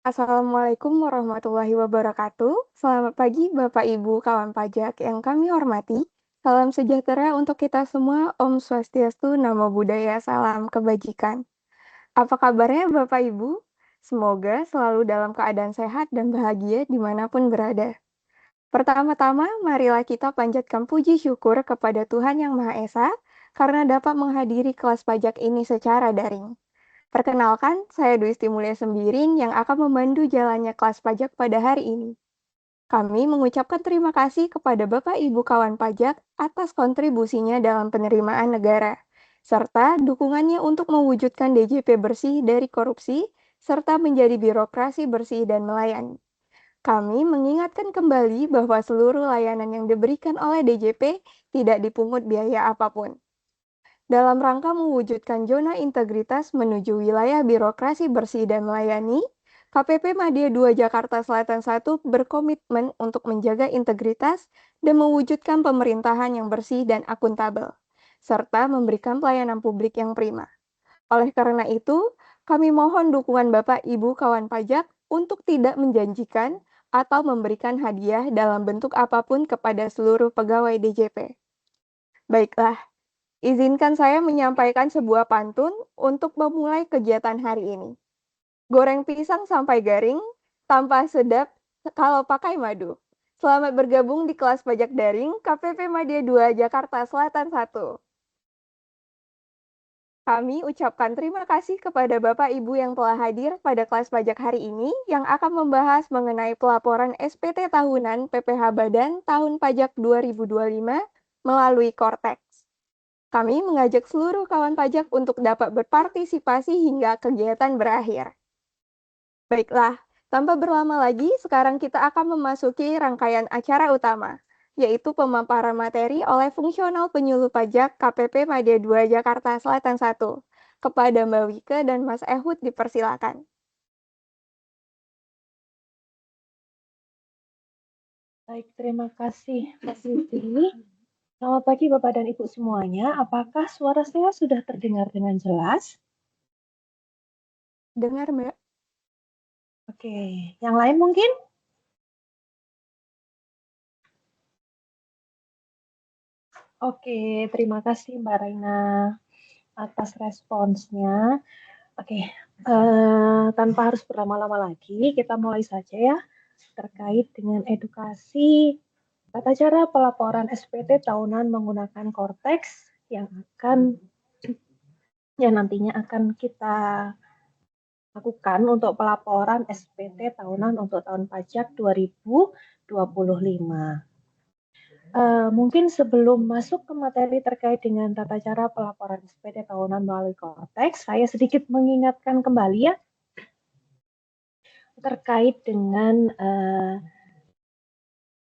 Assalamualaikum warahmatullahi wabarakatuh. Selamat pagi Bapak Ibu kawan pajak yang kami hormati. Salam sejahtera untuk kita semua. Om Swastiastu, Namo Buddhaya, salam kebajikan. Apa kabarnya Bapak Ibu? Semoga selalu dalam keadaan sehat dan bahagia dimanapun berada. Pertama-tama, marilah kita panjatkan puji syukur kepada Tuhan Yang Maha Esa karena dapat menghadiri kelas pajak ini secara daring. Perkenalkan, saya Dwi Stimulia Sembiring yang akan memandu jalannya kelas pajak pada hari ini. Kami mengucapkan terima kasih kepada Bapak Ibu kawan pajak atas kontribusinya dalam penerimaan negara, serta dukungannya untuk mewujudkan DJP bersih dari korupsi, serta menjadi birokrasi bersih dan melayani. Kami mengingatkan kembali bahwa seluruh layanan yang diberikan oleh DJP tidak dipungut biaya apapun. Dalam rangka mewujudkan zona integritas menuju wilayah birokrasi bersih dan melayani, KPP Madya 2 Jakarta Selatan 1 berkomitmen untuk menjaga integritas dan mewujudkan pemerintahan yang bersih dan akuntabel, serta memberikan pelayanan publik yang prima. Oleh karena itu, kami mohon dukungan Bapak Ibu kawan pajak untuk tidak menjanjikan atau memberikan hadiah dalam bentuk apapun kepada seluruh pegawai DJP. Baiklah, izinkan saya menyampaikan sebuah pantun untuk memulai kegiatan hari ini. Goreng pisang sampai garing, tanpa sedap kalau pakai madu. Selamat bergabung di kelas pajak daring KPP Madya 2 Jakarta Selatan 1. Kami ucapkan terima kasih kepada Bapak Ibu yang telah hadir pada kelas pajak hari ini yang akan membahas mengenai pelaporan SPT tahunan PPh Badan tahun pajak 2025 melalui Kortex. Kami mengajak seluruh kawan pajak untuk dapat berpartisipasi hingga kegiatan berakhir. Baiklah, tanpa berlama lagi, sekarang kita akan memasuki rangkaian acara utama, yaitu pemaparan materi oleh fungsional penyuluh pajak KPP Madya 2 Jakarta Selatan 1. Kepada Mbak Wike dan Mas Ehud dipersilakan. Baik, terima kasih Mbak Siti. Selamat pagi Bapak dan Ibu semuanya. Apakah suara saya sudah terdengar dengan jelas? Dengar, Mbak? Oke, yang lain mungkin? Oke, terima kasih Mbak Raina atas responsnya. Oke, tanpa harus berlama-lama lagi, kita mulai saja ya terkait dengan edukasi tata cara pelaporan SPT tahunan menggunakan Cortex yang nantinya akan kita lakukan untuk pelaporan SPT tahunan untuk tahun pajak 2025. Mungkin sebelum masuk ke materi terkait dengan tata cara pelaporan SPT tahunan melalui Cortex, saya sedikit mengingatkan kembali ya terkait dengan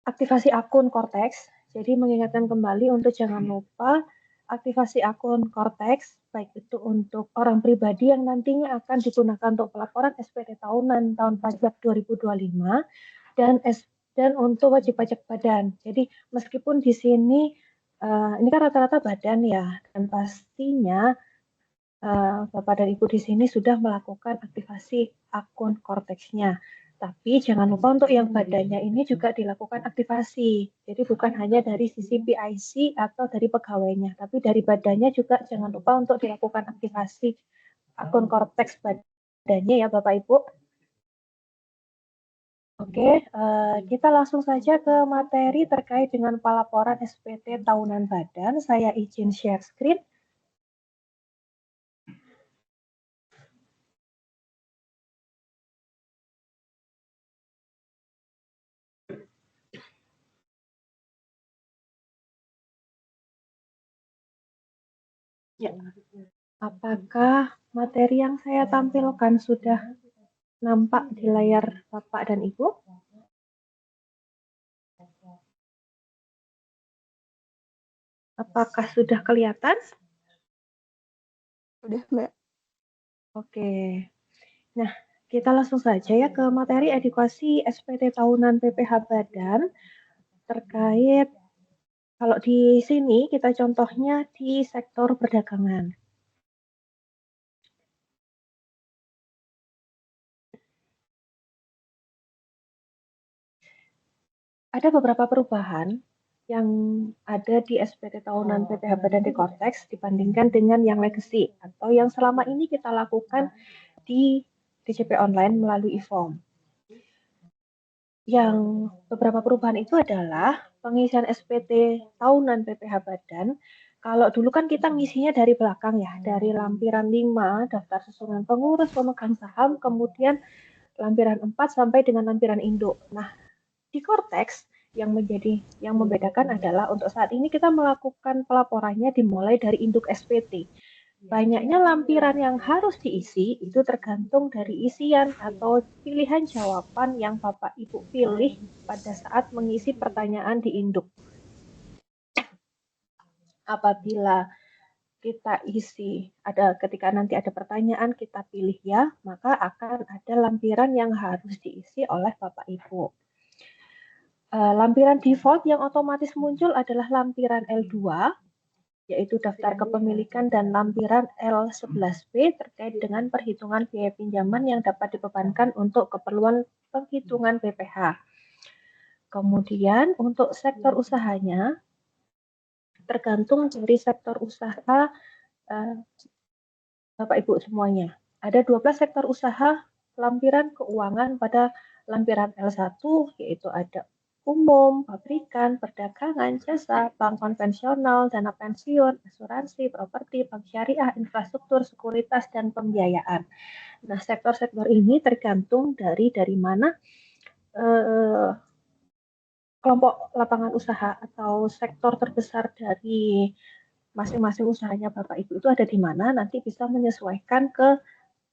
aktivasi akun Cortex. Jadi mengingatkan kembali untuk jangan lupa aktivasi akun Cortex, baik itu untuk orang pribadi yang nantinya akan digunakan untuk pelaporan SPT tahunan tahun pajak 2025 dan untuk wajib pajak badan. Jadi meskipun di sini ini kan rata-rata badan ya, dan pastinya Bapak dan Ibu di sini sudah melakukan aktivasi akun Cortex-nya. Tapi jangan lupa untuk yang badannya ini juga dilakukan aktivasi. Jadi bukan hanya dari sisi PIC atau dari pegawainya, tapi dari badannya juga jangan lupa untuk dilakukan aktivasi akun Cortex badannya ya Bapak Ibu. Oke, kita langsung saja ke materi terkait dengan pelaporan SPT tahunan badan. Saya izin share screen. Ya, apakah materi yang saya tampilkan sudah nampak di layar Bapak dan Ibu? Apakah sudah kelihatan? Sudah, Mbak. Oke. Nah, kita langsung saja ya ke materi edukasi SPT tahunan PPh Badan terkait kalau di sini kita contohnya di sektor perdagangan. Ada beberapa perubahan yang ada di SPT tahunan PPH Badan di Cortex dibandingkan dengan yang legacy atau yang selama ini kita lakukan di DJP online melalui e-form. Yang beberapa perubahan itu adalah pengisian SPT tahunan PPH Badan. Kalau dulu kan kita ngisinya dari belakang ya, dari lampiran 5, daftar susunan pengurus, pemegang saham, kemudian lampiran 4 sampai dengan lampiran induk. Nah, di Cortex yang membedakan adalah untuk saat ini kita melakukan pelaporannya dimulai dari induk SPT. Banyaknya lampiran yang harus diisi itu tergantung dari isian atau pilihan jawaban yang Bapak Ibu pilih pada saat mengisi pertanyaan di induk. Apabila kita isi ketika nanti ada pertanyaan kita pilih ya, maka akan ada lampiran yang harus diisi oleh Bapak Ibu. Lampiran default yang otomatis muncul adalah lampiran L2, yaitu daftar kepemilikan dan lampiran L11B terkait dengan perhitungan biaya pinjaman yang dapat dibebankan untuk keperluan penghitungan BPH. Kemudian untuk sektor usahanya, tergantung dari sektor usaha Bapak Ibu semuanya. Ada 12 sektor usaha lampiran keuangan pada lampiran L1, yaitu ada umum, pabrikan, perdagangan, jasa, bank konvensional, dana pensiun, asuransi, properti, bank syariah, infrastruktur, sekuritas, dan pembiayaan. Nah, sektor-sektor ini tergantung dari mana kelompok lapangan usaha atau sektor terbesar dari masing-masing usahanya Bapak Ibu itu ada di mana, nanti bisa menyesuaikan ke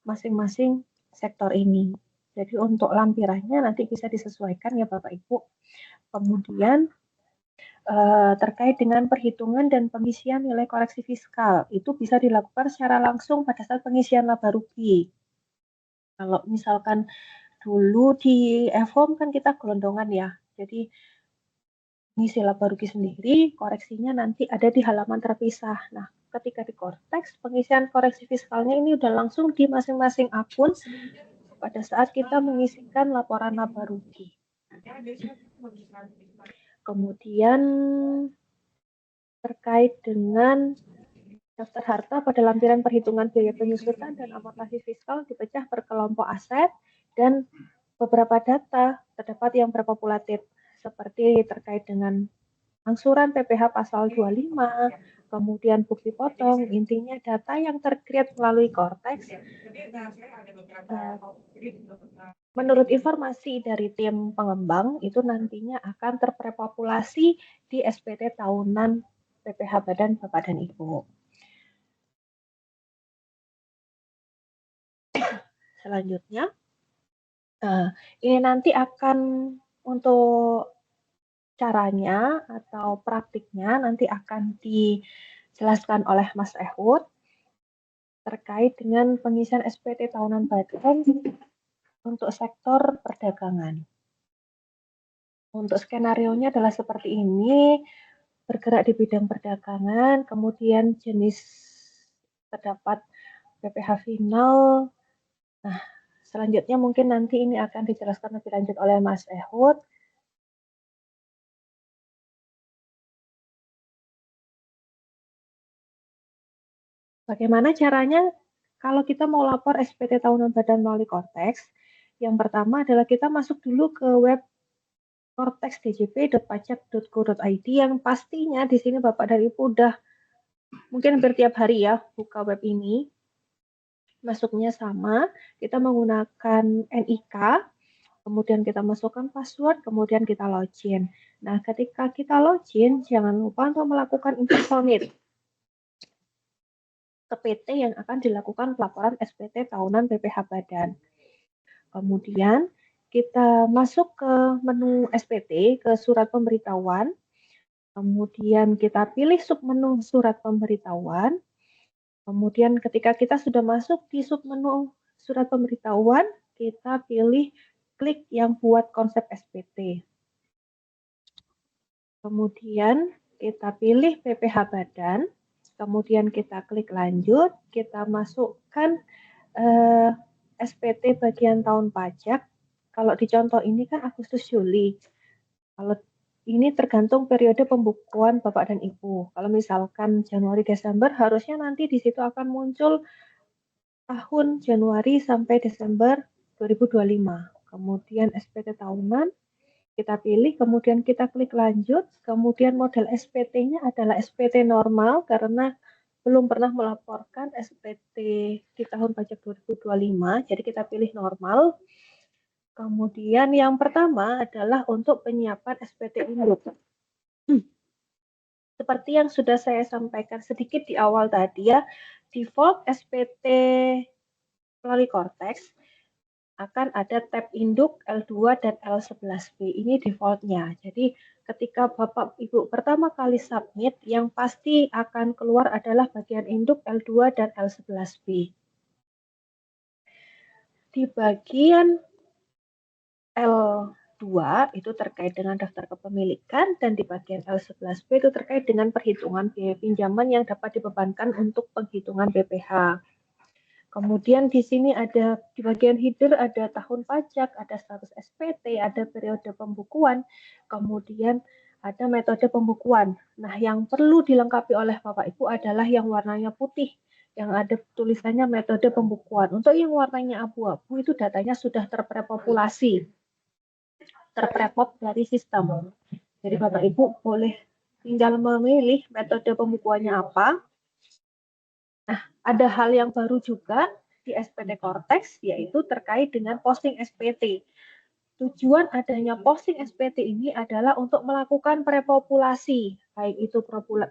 masing-masing sektor ini. Jadi untuk lampirannya nanti bisa disesuaikan ya Bapak Ibu. Kemudian terkait dengan perhitungan dan pengisian nilai koreksi fiskal, itu bisa dilakukan secara langsung pada saat pengisian laba rugi. Kalau misalkan dulu di e-form kan kita gelondongan ya, jadi ngisi laba rugi sendiri, koreksinya nanti ada di halaman terpisah. Nah, ketika di Cortex, pengisian koreksi fiskalnya ini udah langsung di masing-masing akun pada saat kita mengisikan laporan laba rugi. Kemudian terkait dengan daftar harta pada lampiran perhitungan biaya penyusutan dan amortasi fiskal dipecah per kelompok aset dan beberapa data terdapat yang berpopulatif seperti terkait dengan angsuran PPh pasal 25, kemudian bukti potong, intinya data yang tercreate melalui Cortex. Menurut informasi dari tim pengembang, itu nantinya akan terprepopulasi di SPT tahunan PPh Badan Bapak dan Ibu. Selanjutnya, ini nanti akan untuk caranya atau praktiknya nanti akan dijelaskan oleh Mas Ehud terkait dengan pengisian SPT tahunan Badan untuk sektor perdagangan. Untuk skenario-nya adalah seperti ini, bergerak di bidang perdagangan, kemudian jenis terdapat PPh final. Nah, selanjutnya mungkin nanti ini akan dijelaskan lebih lanjut oleh Mas Ehud. Bagaimana caranya kalau kita mau lapor SPT tahunan Badan melalui Cortex? Yang pertama adalah kita masuk dulu ke web cortexdjp.pajak.go.id yang pastinya di sini Bapak dan Ibu udah mungkin hampir tiap hari ya buka web ini. Masuknya sama, kita menggunakan NIK, kemudian kita masukkan password, kemudian kita login. Nah, ketika kita login, jangan lupa untuk melakukan impersonate ke PT yang akan dilakukan pelaporan SPT tahunan PPh Badan. Kemudian kita masuk ke menu SPT, ke surat pemberitahuan. Kemudian kita pilih submenu surat pemberitahuan. Kemudian ketika kita sudah masuk di submenu surat pemberitahuan, kita pilih klik yang buat konsep SPT. Kemudian kita pilih PPh Badan. Kemudian kita klik lanjut, kita masukkan SPT bagian tahun pajak. Kalau di contoh ini kan Agustus Juli. Kalau ini tergantung periode pembukuan Bapak dan Ibu. Kalau misalkan Januari Desember, harusnya nanti di situ akan muncul tahun Januari sampai Desember 2025. Kemudian SPT tahunan, kita pilih, kemudian kita klik lanjut, kemudian model SPT-nya adalah SPT normal karena belum pernah melaporkan SPT di tahun pajak 2025, jadi kita pilih normal. Kemudian yang pertama adalah untuk penyiapan SPT induk. Seperti yang sudah saya sampaikan sedikit di awal tadi ya, default SPT melalui Cortex akan ada tab induk L2 dan L11B. Ini defaultnya. Jadi ketika Bapak Ibu pertama kali submit, yang pasti akan keluar adalah bagian induk L2 dan L11B. Di bagian L2 itu terkait dengan daftar kepemilikan, dan di bagian L11B itu terkait dengan perhitungan biaya pinjaman yang dapat dibebankan untuk penghitungan BPH. Kemudian di sini ada di bagian header ada tahun pajak, ada status SPT, ada periode pembukuan, kemudian ada metode pembukuan. Nah, yang perlu dilengkapi oleh Bapak Ibu adalah yang warnanya putih, yang ada tulisannya metode pembukuan. Untuk yang warnanya abu-abu itu datanya sudah terprepopulasi, terprepop dari sistem. Jadi Bapak Ibu boleh tinggal memilih metode pembukuannya apa. Nah, ada hal yang baru juga di SPT Cortex, yaitu terkait dengan posting SPT. Tujuan adanya posting SPT ini adalah untuk melakukan prepopulasi, baik itu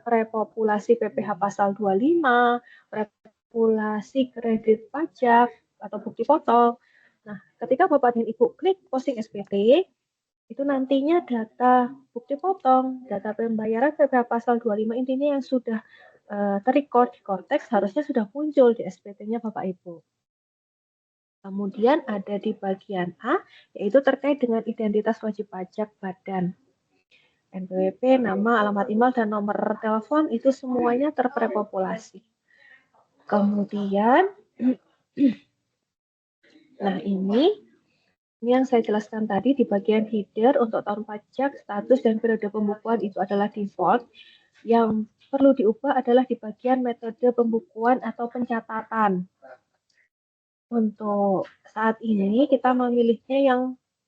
prepopulasi PPh pasal 25, prepopulasi kredit pajak, atau bukti potong. Nah, ketika Bapak dan Ibu klik posting SPT, itu nantinya data bukti potong, data pembayaran PPh pasal 25 intinya yang sudah terrecord di Cortex harusnya sudah muncul di SPT-nya Bapak Ibu. Kemudian ada di bagian A, yaitu terkait dengan identitas wajib pajak badan. NPWP, nama, alamat email, dan nomor telepon itu semuanya terprepopulasi. Kemudian, nah ini yang saya jelaskan tadi di bagian header untuk tahun pajak, status, dan periode pembukuan itu adalah default. Yang perlu diubah adalah di bagian metode pembukuan atau pencatatan. Untuk saat ini kita memilihnya yang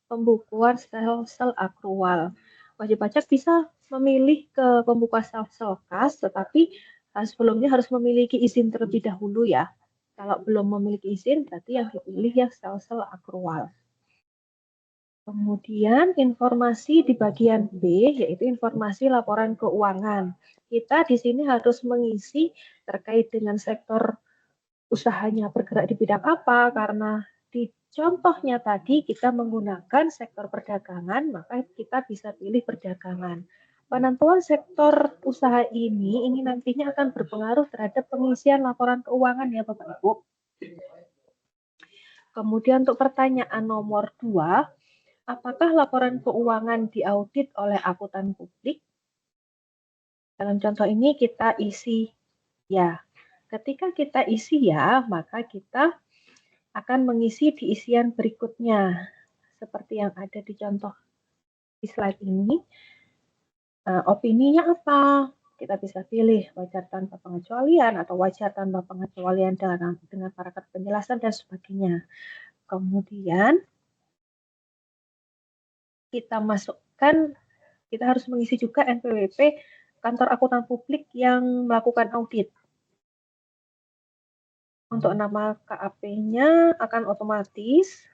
pembukuan sel akrual. Wajib pajak bisa memilih ke pembukuan sel kas, tetapi sebelumnya harus memiliki izin terlebih dahulu ya. Kalau belum memiliki izin, berarti yang dipilih ya sel akrual. Kemudian informasi di bagian B, yaitu informasi laporan keuangan. Kita di sini harus mengisi terkait dengan sektor usahanya bergerak di bidang apa, karena di contohnya tadi kita menggunakan sektor perdagangan, maka kita bisa pilih perdagangan. Penentuan sektor usaha ini nantinya akan berpengaruh terhadap pengisian laporan keuangan ya Bapak Ibu. Kemudian untuk pertanyaan nomor 2, apakah laporan keuangan diaudit oleh akuntan publik? Dalam contoh ini kita isi ya. Ketika kita isi ya, maka kita akan mengisi di isian berikutnya. Seperti yang ada di contoh di slide ini. Opininya apa? Kita bisa pilih wajar tanpa pengecualian atau wajar tanpa pengecualian dengan paragraf penjelasan dan sebagainya. Kemudian kita masukkan, kita harus mengisi juga NPWP kantor akuntan publik yang melakukan audit. Untuk nama KAP-nya akan otomatis.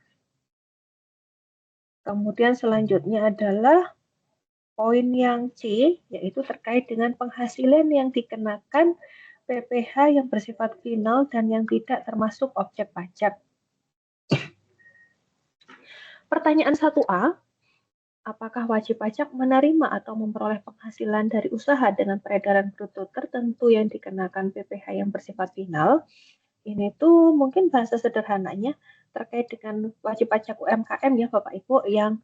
Kemudian selanjutnya adalah poin yang C, yaitu terkait dengan penghasilan yang dikenakan PPh yang bersifat final dan yang tidak termasuk objek pajak. Pertanyaan 1A, apakah wajib pajak menerima atau memperoleh penghasilan dari usaha dengan peredaran bruto tertentu yang dikenakan PPh yang bersifat final? Ini tuh mungkin bahasa sederhananya terkait dengan wajib pajak UMKM ya Bapak Ibu, yang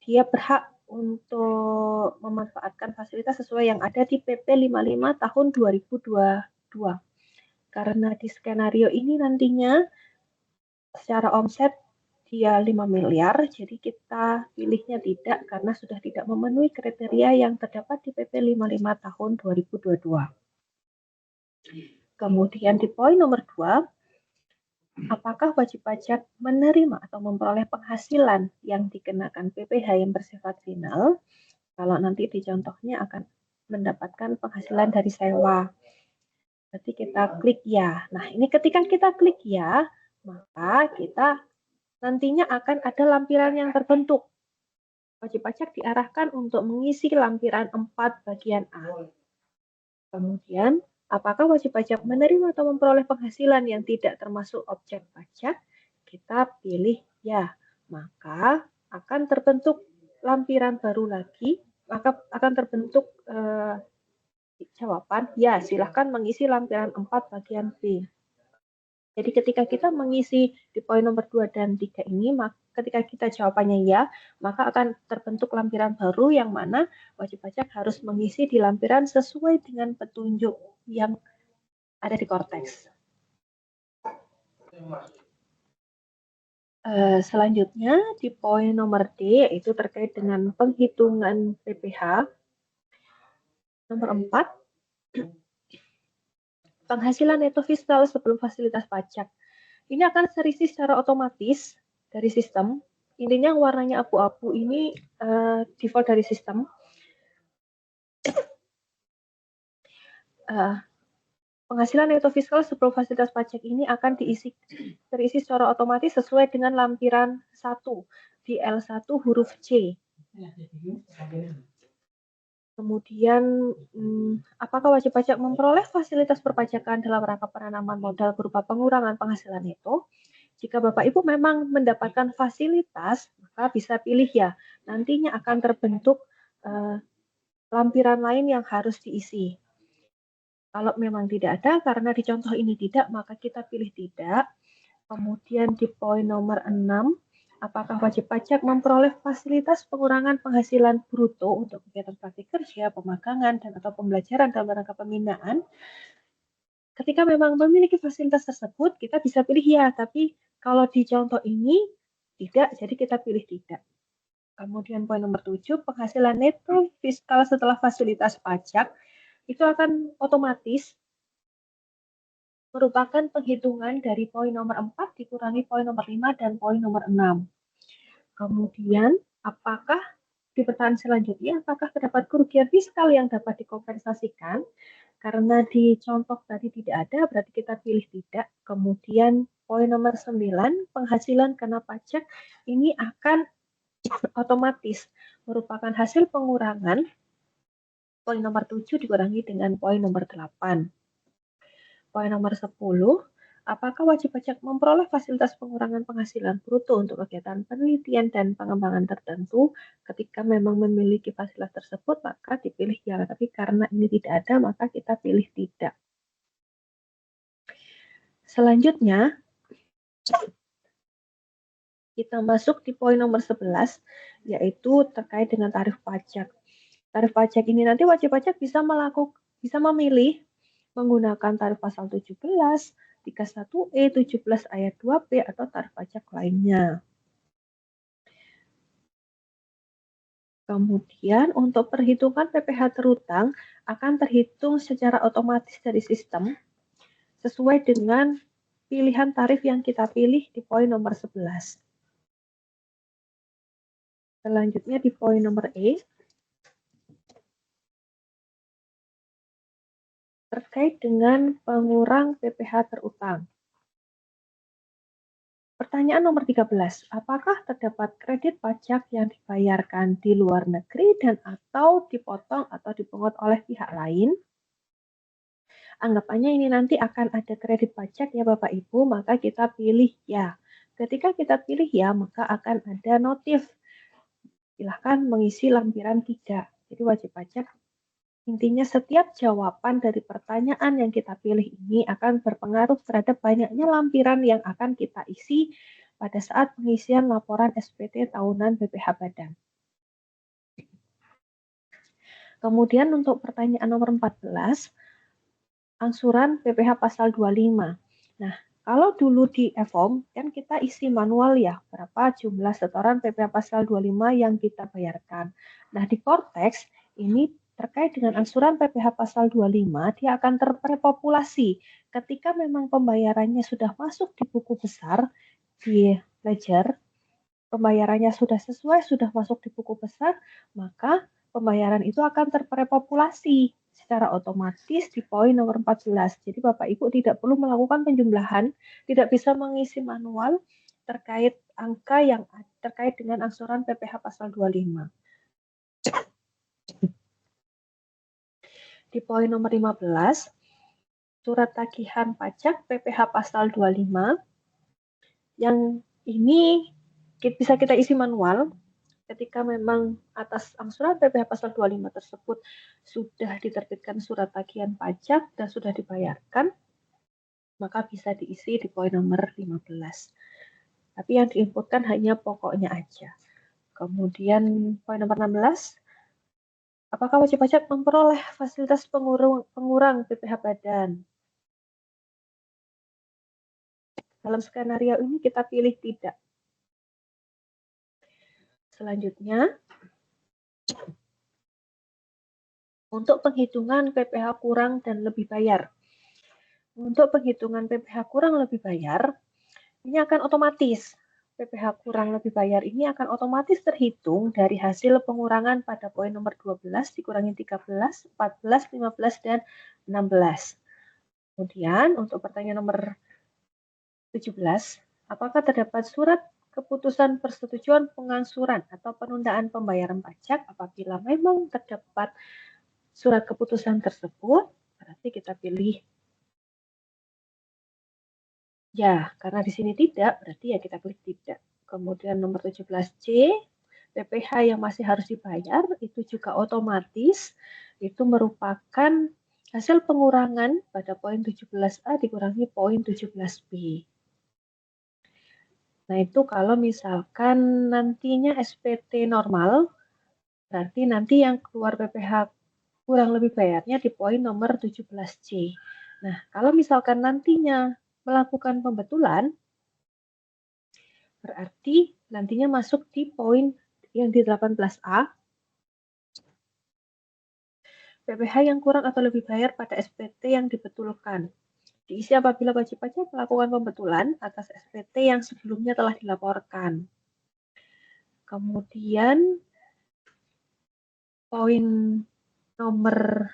dia berhak untuk memanfaatkan fasilitas sesuai yang ada di PP 55 tahun 2022. Karena di skenario ini nantinya secara omset dia 5 miliar, jadi kita pilihnya tidak karena sudah tidak memenuhi kriteria yang terdapat di PP 55 tahun 2022. Kemudian di poin nomor 2, apakah wajib pajak menerima atau memperoleh penghasilan yang dikenakan PPh yang bersifat final? Kalau nanti di contohnya akan mendapatkan penghasilan dari sewa. Berarti kita klik ya. Nah, ini ketika kita klik ya, maka kita nantinya akan ada lampiran yang terbentuk. Wajib pajak diarahkan untuk mengisi lampiran 4 bagian A. Kemudian, apakah wajib pajak menerima atau memperoleh penghasilan yang tidak termasuk objek pajak? Kita pilih ya. Maka akan terbentuk lampiran baru lagi, maka akan terbentuk jawaban ya, silahkan mengisi lampiran 4 bagian B. Jadi ketika kita mengisi di poin nomor 2 dan 3 ini, ketika kita jawabannya ya, maka akan terbentuk lampiran baru yang mana wajib pajak harus mengisi di lampiran sesuai dengan petunjuk yang ada di Cortex. Selanjutnya di poin nomor D, yaitu terkait dengan penghitungan PPh. Nomor 4, penghasilan neto fiskal sebelum fasilitas pajak. Ini akan terisi secara otomatis dari sistem. Intinya warnanya abu-abu ini default dari sistem. Penghasilan neto fiskal sebelum fasilitas pajak ini akan terisi secara otomatis sesuai dengan lampiran 1 di L1 huruf C. Kemudian, apakah wajib pajak memperoleh fasilitas perpajakan dalam rangka penanaman modal berupa pengurangan penghasilan neto? Jika Bapak Ibu memang mendapatkan fasilitas, maka bisa pilih ya. Nantinya akan terbentuk lampiran lain yang harus diisi. Kalau memang tidak ada, karena di contoh ini tidak, maka kita pilih tidak. Kemudian di poin nomor 6, apakah wajib pajak memperoleh fasilitas pengurangan penghasilan bruto untuk kegiatan praktik kerja, pemagangan, dan atau pembelajaran dalam rangka pembinaan? Ketika memang memiliki fasilitas tersebut, kita bisa pilih ya, tapi kalau di contoh ini tidak, jadi kita pilih tidak. Kemudian poin nomor 7, penghasilan neto fiskal setelah fasilitas pajak itu akan otomatis merupakan penghitungan dari poin nomor 4 dikurangi poin nomor 5 dan poin nomor 6. Kemudian, apakah di pertanyaan selanjutnya, apakah terdapat kerugian fiskal yang dapat dikompensasikan? Karena di contoh tadi tidak ada, berarti kita pilih tidak. Kemudian poin nomor 9, penghasilan kena pajak ini akan otomatis merupakan hasil pengurangan poin nomor 7 dikurangi dengan poin nomor 8. Poin nomor 10, apakah wajib pajak memperoleh fasilitas pengurangan penghasilan bruto untuk kegiatan penelitian dan pengembangan tertentu? Ketika memang memiliki fasilitas tersebut, maka dipilih ya. Tapi karena ini tidak ada, maka kita pilih tidak. Selanjutnya, kita masuk di poin nomor 11, yaitu terkait dengan tarif pajak. Tarif pajak ini nanti wajib pajak bisa memilih menggunakan tarif pasal 17, 31E, 17 ayat 2B atau tarif pajak lainnya. Kemudian untuk perhitungan PPh terutang akan terhitung secara otomatis dari sistem sesuai dengan pilihan tarif yang kita pilih di poin nomor 11. Selanjutnya di poin nomor E, terkait dengan pengurang PPh terutang. Pertanyaan nomor 13, apakah terdapat kredit pajak yang dibayarkan di luar negeri dan atau dipotong atau dipungut oleh pihak lain? Anggapannya ini nanti akan ada kredit pajak ya Bapak Ibu, maka kita pilih ya. Ketika kita pilih ya, maka akan ada notif. Silahkan mengisi lampiran 3. Jadi wajib pajak intinya setiap jawaban dari pertanyaan yang kita pilih ini akan berpengaruh terhadap banyaknya lampiran yang akan kita isi pada saat pengisian laporan SPT tahunan BPH Badan. Kemudian untuk pertanyaan nomor 14, angsuran PPh pasal 25. Nah, Kalau dulu di e-form, kan kita isi manual ya, berapa jumlah setoran PPh Pasal 25 yang kita bayarkan. Nah, di Cortex, ini terkait dengan angsuran PPh Pasal 25, dia akan terpopulasi. Ketika memang pembayarannya sudah masuk di buku besar, di ledger, pembayarannya sudah sesuai, sudah masuk di buku besar, maka pembayaran itu akan terpopulasi secara otomatis di poin nomor 14. Jadi Bapak Ibu tidak perlu melakukan penjumlahan, tidak bisa mengisi manual terkait angka yang terkait dengan angsuran PPh Pasal 25. Di poin nomor 15, surat tagihan pajak PPh Pasal 25, yang ini bisa kita isi manual ketika memang atas angsuran PPh Pasal 25 tersebut sudah diterbitkan surat tagihan pajak dan sudah dibayarkan, maka bisa diisi di poin nomor 15. Tapi yang diinputkan hanya pokoknya aja. Kemudian poin nomor 16, apakah wajib pajak memperoleh fasilitas pengurang PPh badan? Dalam skenario ini kita pilih tidak. Selanjutnya, untuk penghitungan PPh kurang dan lebih bayar. Untuk penghitungan PPh kurang lebih bayar, ini akan otomatis. PPh kurang lebih bayar ini akan otomatis terhitung dari hasil pengurangan pada poin nomor 12 dikurangi 13, 14, 15, dan 16. Kemudian untuk pertanyaan nomor 17, apakah terdapat surat keputusan persetujuan pengangsuran atau penundaan pembayaran pajak? Apabila memang terdapat surat keputusan tersebut, berarti kita pilih ya, karena di sini tidak, berarti ya kita klik tidak. Kemudian nomor 17C, PPh yang masih harus dibayar, itu juga otomatis, itu merupakan hasil pengurangan pada poin 17A dikurangi poin 17B. Nah, itu kalau misalkan nantinya SPT normal, berarti nanti yang keluar PPh kurang lebih bayarnya di poin nomor 17C. Nah, kalau misalkan nantinya melakukan pembetulan, berarti nantinya masuk di poin yang di 18A, PPh yang kurang atau lebih bayar pada SPT yang dibetulkan. Diisi apabila wajib pajak melakukan pembetulan atas SPT yang sebelumnya telah dilaporkan. Kemudian poin nomor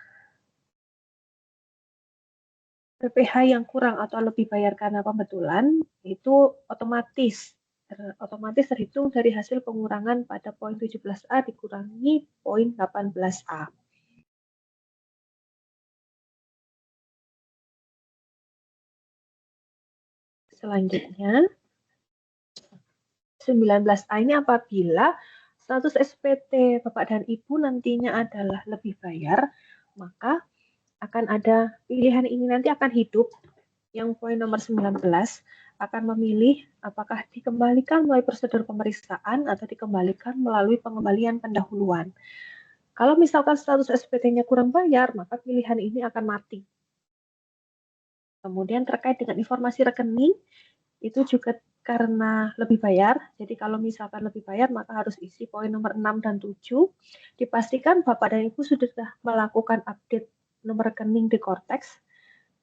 PPh yang kurang atau lebih bayar karena pembetulan itu otomatis terhitung dari hasil pengurangan pada poin 17A dikurangi poin 18A. Selanjutnya, 19A ini apabila status SPT Bapak dan Ibu nantinya adalah lebih bayar, maka akan ada pilihan ini nanti akan hidup. Yang poin nomor 19 akan memilih apakah dikembalikan melalui prosedur pemeriksaan atau dikembalikan melalui pengembalian pendahuluan. Kalau misalkan status SPT-nya kurang bayar, maka pilihan ini akan mati. Kemudian terkait dengan informasi rekening, itu juga karena lebih bayar. Jadi kalau misalkan lebih bayar, maka harus isi poin nomor 6 dan 7. Dipastikan Bapak dan Ibu sudah melakukan update nomor rekening di Cortex,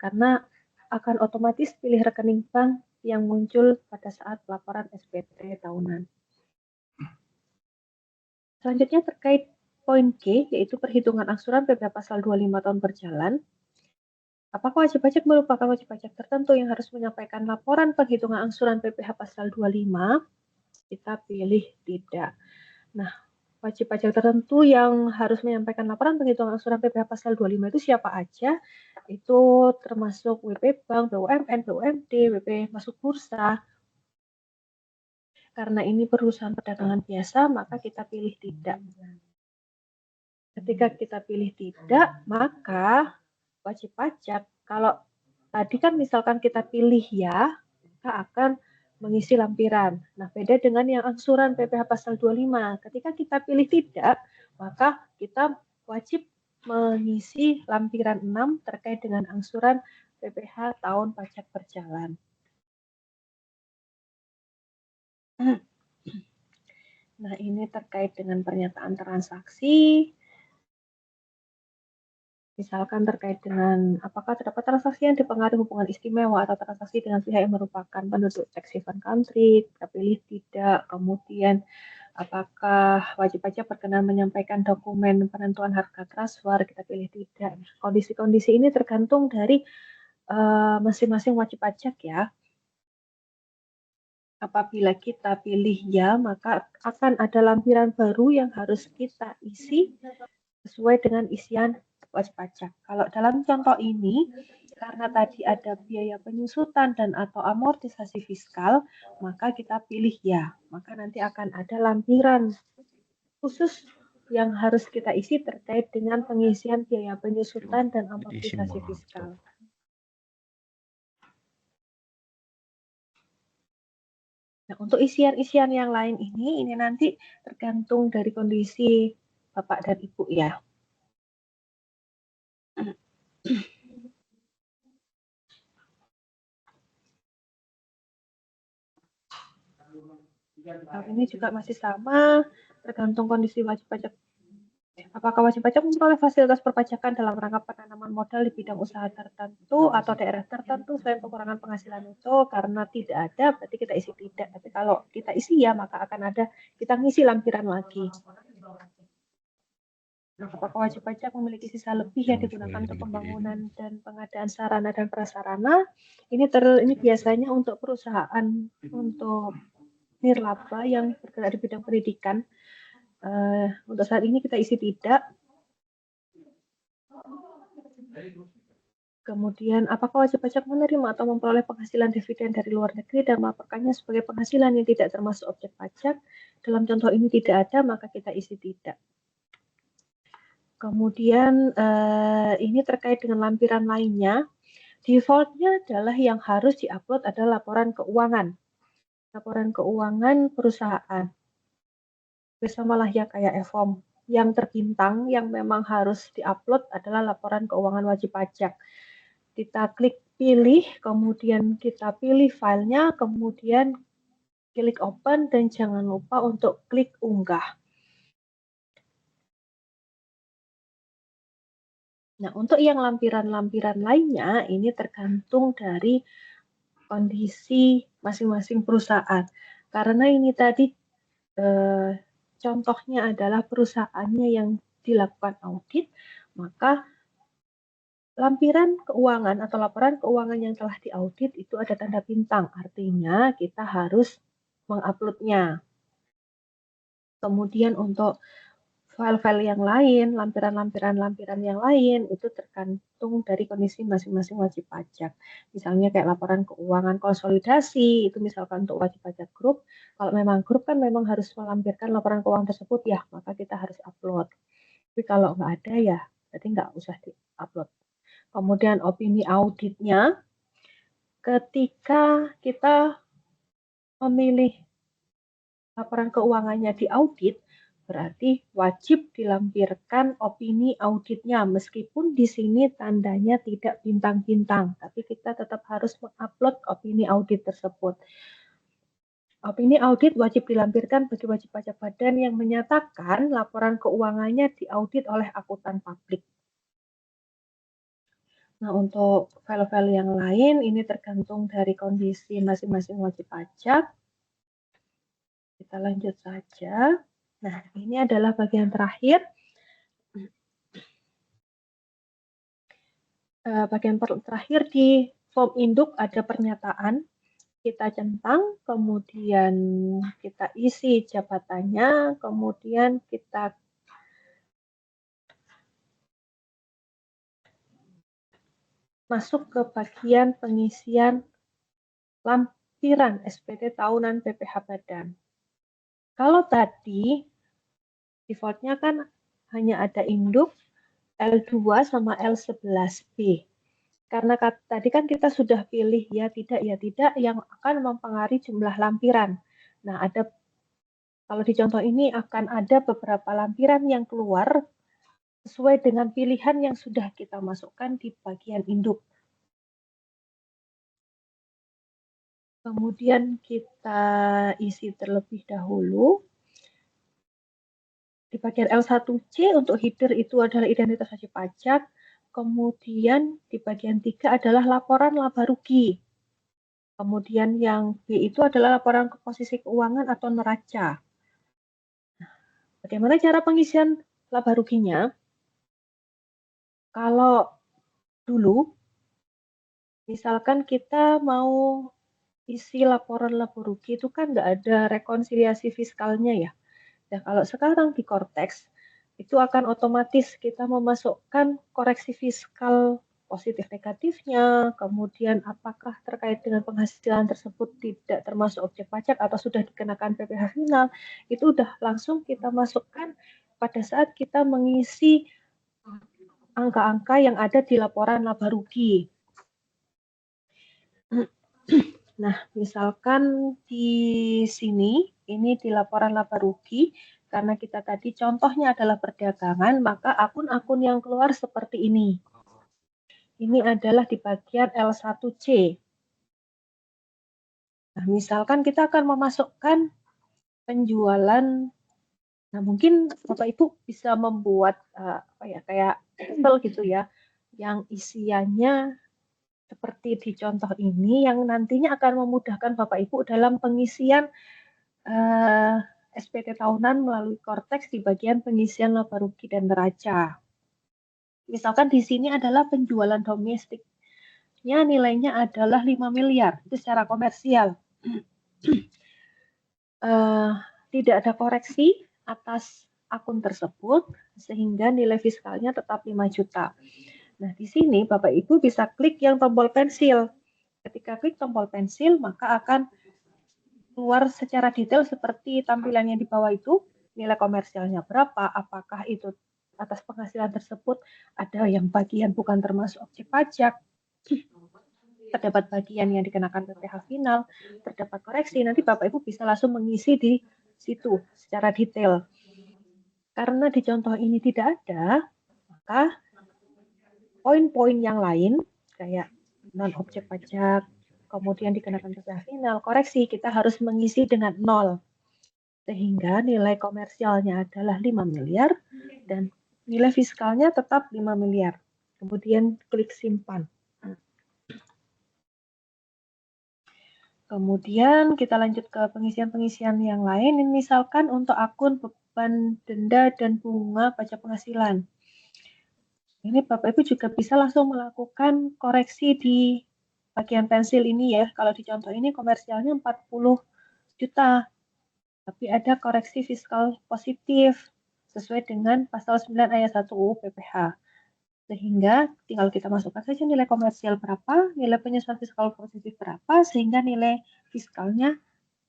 karena akan otomatis pilih rekening bank yang muncul pada saat laporan SPT tahunan. Selanjutnya terkait poin G, yaitu perhitungan angsuran PPh Pasal 25 tahun berjalan. Apakah wajib pajak merupakan wajib pajak tertentu yang harus menyampaikan laporan penghitungan angsuran PPh Pasal 25? Kita pilih tidak. Nah, wajib pajak tertentu yang harus menyampaikan laporan penghitungan angsuran PPh Pasal 25 itu siapa aja? Itu termasuk WP Bank, BUMN, BUMD, WP Masuk Bursa. Karena ini perusahaan perdagangan biasa, maka kita pilih tidak. Ketika kita pilih tidak, maka wajib pajak, kalau tadi kan misalkan kita pilih ya, kita akan mengisi lampiran. Nah, beda dengan yang angsuran PPh Pasal 25. Ketika kita pilih tidak, maka kita wajib mengisi lampiran 6 terkait dengan angsuran PPh tahun pajak berjalan. Nah, ini terkait dengan pernyataan transaksi. Misalkan terkait dengan apakah terdapat transaksi yang dipengaruhi hubungan istimewa atau transaksi dengan pihak yang merupakan penduduk tax haven country, kita pilih tidak. Kemudian apakah wajib pajak berkenan menyampaikan dokumen penentuan harga transfer, kita pilih tidak. Kondisi-kondisi ini tergantung dari masing-masing wajib pajak ya. Apabila kita pilih ya, maka akan ada lampiran baru yang harus kita isi sesuai dengan isian wajib pajak. Kalau dalam contoh ini, karena tadi ada biaya penyusutan dan atau amortisasi fiskal, maka kita pilih ya. Maka nanti akan ada lampiran khusus yang harus kita isi terkait dengan pengisian biaya penyusutan dan amortisasi fiskal. Nah, untuk isian-isian yang lain ini nanti tergantung dari kondisi Bapak dan Ibu ya. Hal ini juga masih sama, tergantung kondisi wajib pajak. Apakah wajib pajak memperoleh fasilitas perpajakan dalam rangka penanaman modal di bidang usaha tertentu atau daerah tertentu selain pengurangan penghasilan itu? Karena tidak ada, berarti kita isi tidak. Tapi kalau kita isi ya, maka akan ada, kita ngisi lampiran lagi. Nah, apakah wajib pajak memiliki sisa lebih yang digunakan untuk pembangunan dan pengadaan sarana dan prasarana? Ini biasanya untuk perusahaan, untuk nirlaba yang bergerak di bidang pendidikan. Untuk saat ini kita isi tidak. Kemudian, apakah wajib pajak menerima atau memperoleh penghasilan dividen dari luar negeri dan melaporkannya sebagai penghasilan yang tidak termasuk objek pajak? Dalam contoh ini tidak ada, maka kita isi tidak. Kemudian, ini terkait dengan lampiran lainnya. Defaultnya adalah yang harus diupload adalah laporan keuangan. Laporan keuangan perusahaan. Sama lah ya kayak e-form. Yang terbintang, yang memang harus diupload adalah laporan keuangan wajib pajak. Kita klik pilih, kemudian kita pilih filenya, kemudian klik open, dan jangan lupa untuk klik unggah. Nah, untuk yang lampiran-lampiran lainnya, ini tergantung dari kondisi masing-masing perusahaan. Karena ini tadi contohnya adalah perusahaannya yang dilakukan audit, maka lampiran keuangan atau laporan keuangan yang telah diaudit itu ada tanda bintang, artinya kita harus menguploadnya. Kemudian untuk file-file yang lain, lampiran yang lain, itu tergantung dari kondisi masing-masing wajib pajak. Misalnya kayak laporan keuangan konsolidasi, itu misalkan untuk wajib pajak grup, kalau memang grup kan memang harus melampirkan laporan keuangan tersebut ya, maka kita harus upload. Tapi kalau nggak ada ya, berarti nggak usah di-upload. Kemudian opini auditnya, ketika kita memilih laporan keuangannya diaudit, berarti wajib dilampirkan opini auditnya, meskipun di sini tandanya tidak bintang-bintang, tapi kita tetap harus mengupload opini audit tersebut. Opini audit wajib dilampirkan bagi wajib pajak badan yang menyatakan laporan keuangannya diaudit oleh akuntan publik. Nah, untuk file-file yang lain, ini tergantung dari kondisi masing-masing wajib pajak. Kita lanjut saja. Nah, ini adalah bagian terakhir. Bagian terakhir di form induk ada pernyataan. Kita centang, kemudian kita isi jabatannya, kemudian kita masuk ke bagian pengisian lampiran SPT tahunan PPh Badan. Kalau tadi defaultnya kan hanya ada induk, L2 sama L11B. Karena tadi kan kita sudah pilih ya tidak yang akan mempengaruhi jumlah lampiran. Nah, kalau di contoh ini akan ada beberapa lampiran yang keluar sesuai dengan pilihan yang sudah kita masukkan di bagian induk. Kemudian kita isi terlebih dahulu. Di bagian L1C untuk header itu adalah identitas wajib pajak. Kemudian di bagian 3 adalah laporan laba rugi. Kemudian yang B itu adalah laporan ke posisi keuangan atau neraca. Bagaimana cara pengisian laba ruginya? Kalau dulu, misalkan kita mau isi laporan laba rugi itu kan nggak ada rekonsiliasi fiskalnya ya. Nah, kalau sekarang di Cortex, itu akan otomatis kita memasukkan koreksi fiskal positif negatifnya, kemudian apakah terkait dengan penghasilan tersebut tidak termasuk objek pajak atau sudah dikenakan PPh final, itu udah langsung kita masukkan pada saat kita mengisi angka-angka yang ada di laporan laba rugi. Nah, misalkan di sini, ini di laporan laba rugi, karena kita tadi contohnya adalah perdagangan, maka akun-akun yang keluar seperti ini. Ini adalah di bagian L1C. Nah, misalkan kita akan memasukkan penjualan, nah mungkin Bapak Ibu bisa membuat kayak Excel gitu ya, yang isiannya seperti di contoh ini yang nantinya akan memudahkan Bapak Ibu dalam pengisian SPT tahunan melalui Cortex di bagian pengisian laba rugi dan neraca. Misalkan di sini adalah penjualan domestiknya nilainya adalah 5 miliar, itu secara komersial. Tidak ada koreksi atas akun tersebut, sehingga nilai fiskalnya tetap 5 juta. Nah, di sini Bapak Ibu bisa klik yang tombol pensil. Ketika klik tombol pensil, maka akan keluar secara detail seperti tampilannya di bawah itu, nilai komersialnya berapa, apakah itu atas penghasilan tersebut ada yang bagian bukan termasuk objek pajak, terdapat bagian yang dikenakan PPh final, terdapat koreksi, nanti Bapak Ibu bisa langsung mengisi di situ secara detail. Karena di contoh ini tidak ada, maka poin-poin yang lain kayak non objek pajak, kemudian dikenakan PPh final, koreksi, kita harus mengisi dengan 0. Sehingga nilai komersialnya adalah 5 miliar dan nilai fiskalnya tetap 5 miliar. Kemudian klik simpan. Kemudian kita lanjut ke pengisian-pengisian yang lain. Misalkan untuk akun beban denda dan bunga pajak penghasilan. Ini Bapak Ibu juga bisa langsung melakukan koreksi di bagian pensil ini ya. Kalau di contoh ini komersialnya 40 juta. Tapi ada koreksi fiskal positif sesuai dengan pasal 9 ayat 1 UU PPh. Sehingga tinggal kita masukkan saja nilai komersial berapa, nilai penyesuaian fiskal positif berapa, sehingga nilai fiskalnya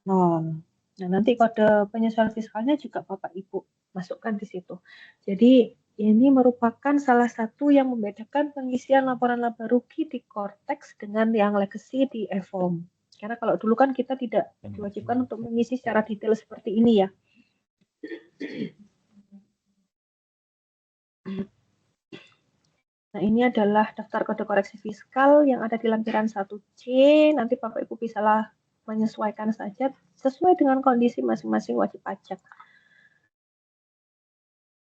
0. Nah, nanti kode penyesuaian fiskalnya juga Bapak Ibu masukkan di situ. Jadi, ini merupakan salah satu yang membedakan pengisian laporan laba rugi di Cortex dengan yang legacy di eForm. Karena kalau dulu kan kita tidak diwajibkan untuk mengisi secara detail seperti ini ya. Nah, ini adalah daftar kode koreksi fiskal yang ada di lampiran 1C. Nanti Bapak Ibu bisalah menyesuaikan saja sesuai dengan kondisi masing-masing wajib pajak.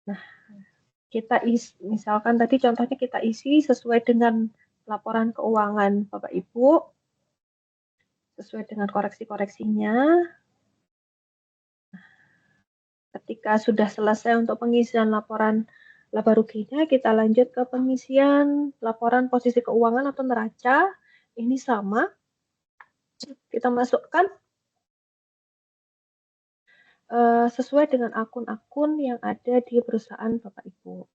Nah, kita isi, misalkan tadi contohnya kita isi sesuai dengan laporan keuangan Bapak Ibu, sesuai dengan koreksi-koreksinya. Ketika sudah selesai untuk pengisian laporan laba ruginya, kita lanjut ke pengisian laporan posisi keuangan atau neraca. Ini sama, kita masukkan sesuai dengan akun-akun yang ada di perusahaan Bapak Ibu.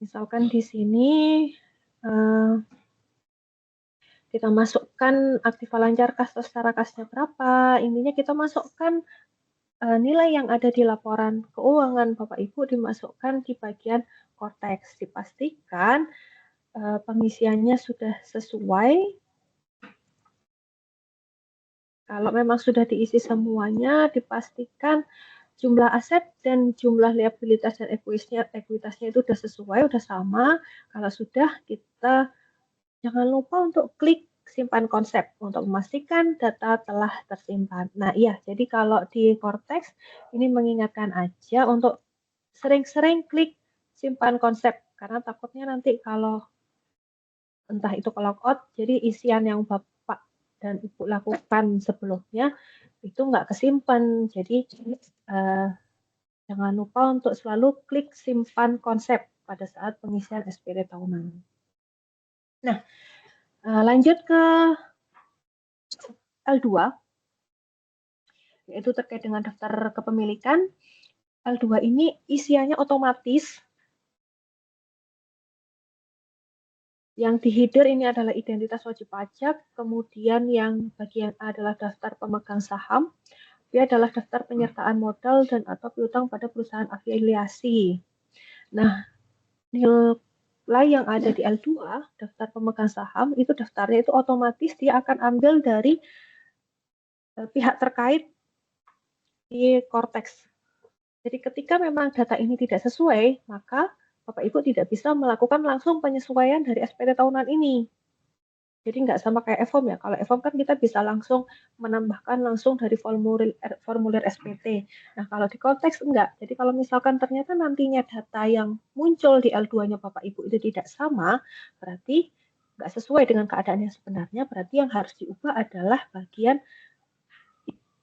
Misalkan di sini kita masukkan aktiva lancar kas atau secara kasnya berapa, intinya kita masukkan nilai yang ada di laporan keuangan Bapak Ibu dimasukkan di bagian Cortex. Dipastikan pengisiannya sudah sesuai. Kalau memang sudah diisi semuanya, dipastikan jumlah aset dan jumlah liabilitas dan ekuitasnya itu sudah sesuai, sudah sama. Kalau sudah, kita jangan lupa untuk klik simpan konsep untuk memastikan data telah tersimpan. Nah, iya, jadi kalau di Cortex ini mengingatkan aja untuk sering-sering klik simpan konsep, karena takutnya nanti kalau entah itu ke logout, jadi isian yang Bapak dan Ibu lakukan sebelumnya itu nggak kesimpan. Jadi jangan lupa untuk selalu klik simpan konsep pada saat pengisian SPT tahunan. Nah, lanjut ke L2, yaitu terkait dengan daftar kepemilikan. L2 ini isiannya otomatis. Yang di-header ini adalah identitas wajib pajak, kemudian yang bagian A adalah daftar pemegang saham, B adalah daftar penyertaan modal dan atau piutang pada perusahaan afiliasi. Nah, nilai yang ada di L2, daftar pemegang saham, itu daftarnya itu otomatis dia akan ambil dari pihak terkait di Cortex. Jadi ketika memang data ini tidak sesuai, maka Bapak Ibu tidak bisa melakukan langsung penyesuaian dari SPT tahunan ini. Jadi nggak sama kayak e-form ya. Kalau e-form kan kita bisa langsung menambahkan langsung dari formulir SPT. Nah, kalau di Cortex enggak. Jadi kalau misalkan ternyata nantinya data yang muncul di L2-nya Bapak Ibu itu tidak sama, berarti nggak sesuai dengan keadaan yang sebenarnya, berarti yang harus diubah adalah bagian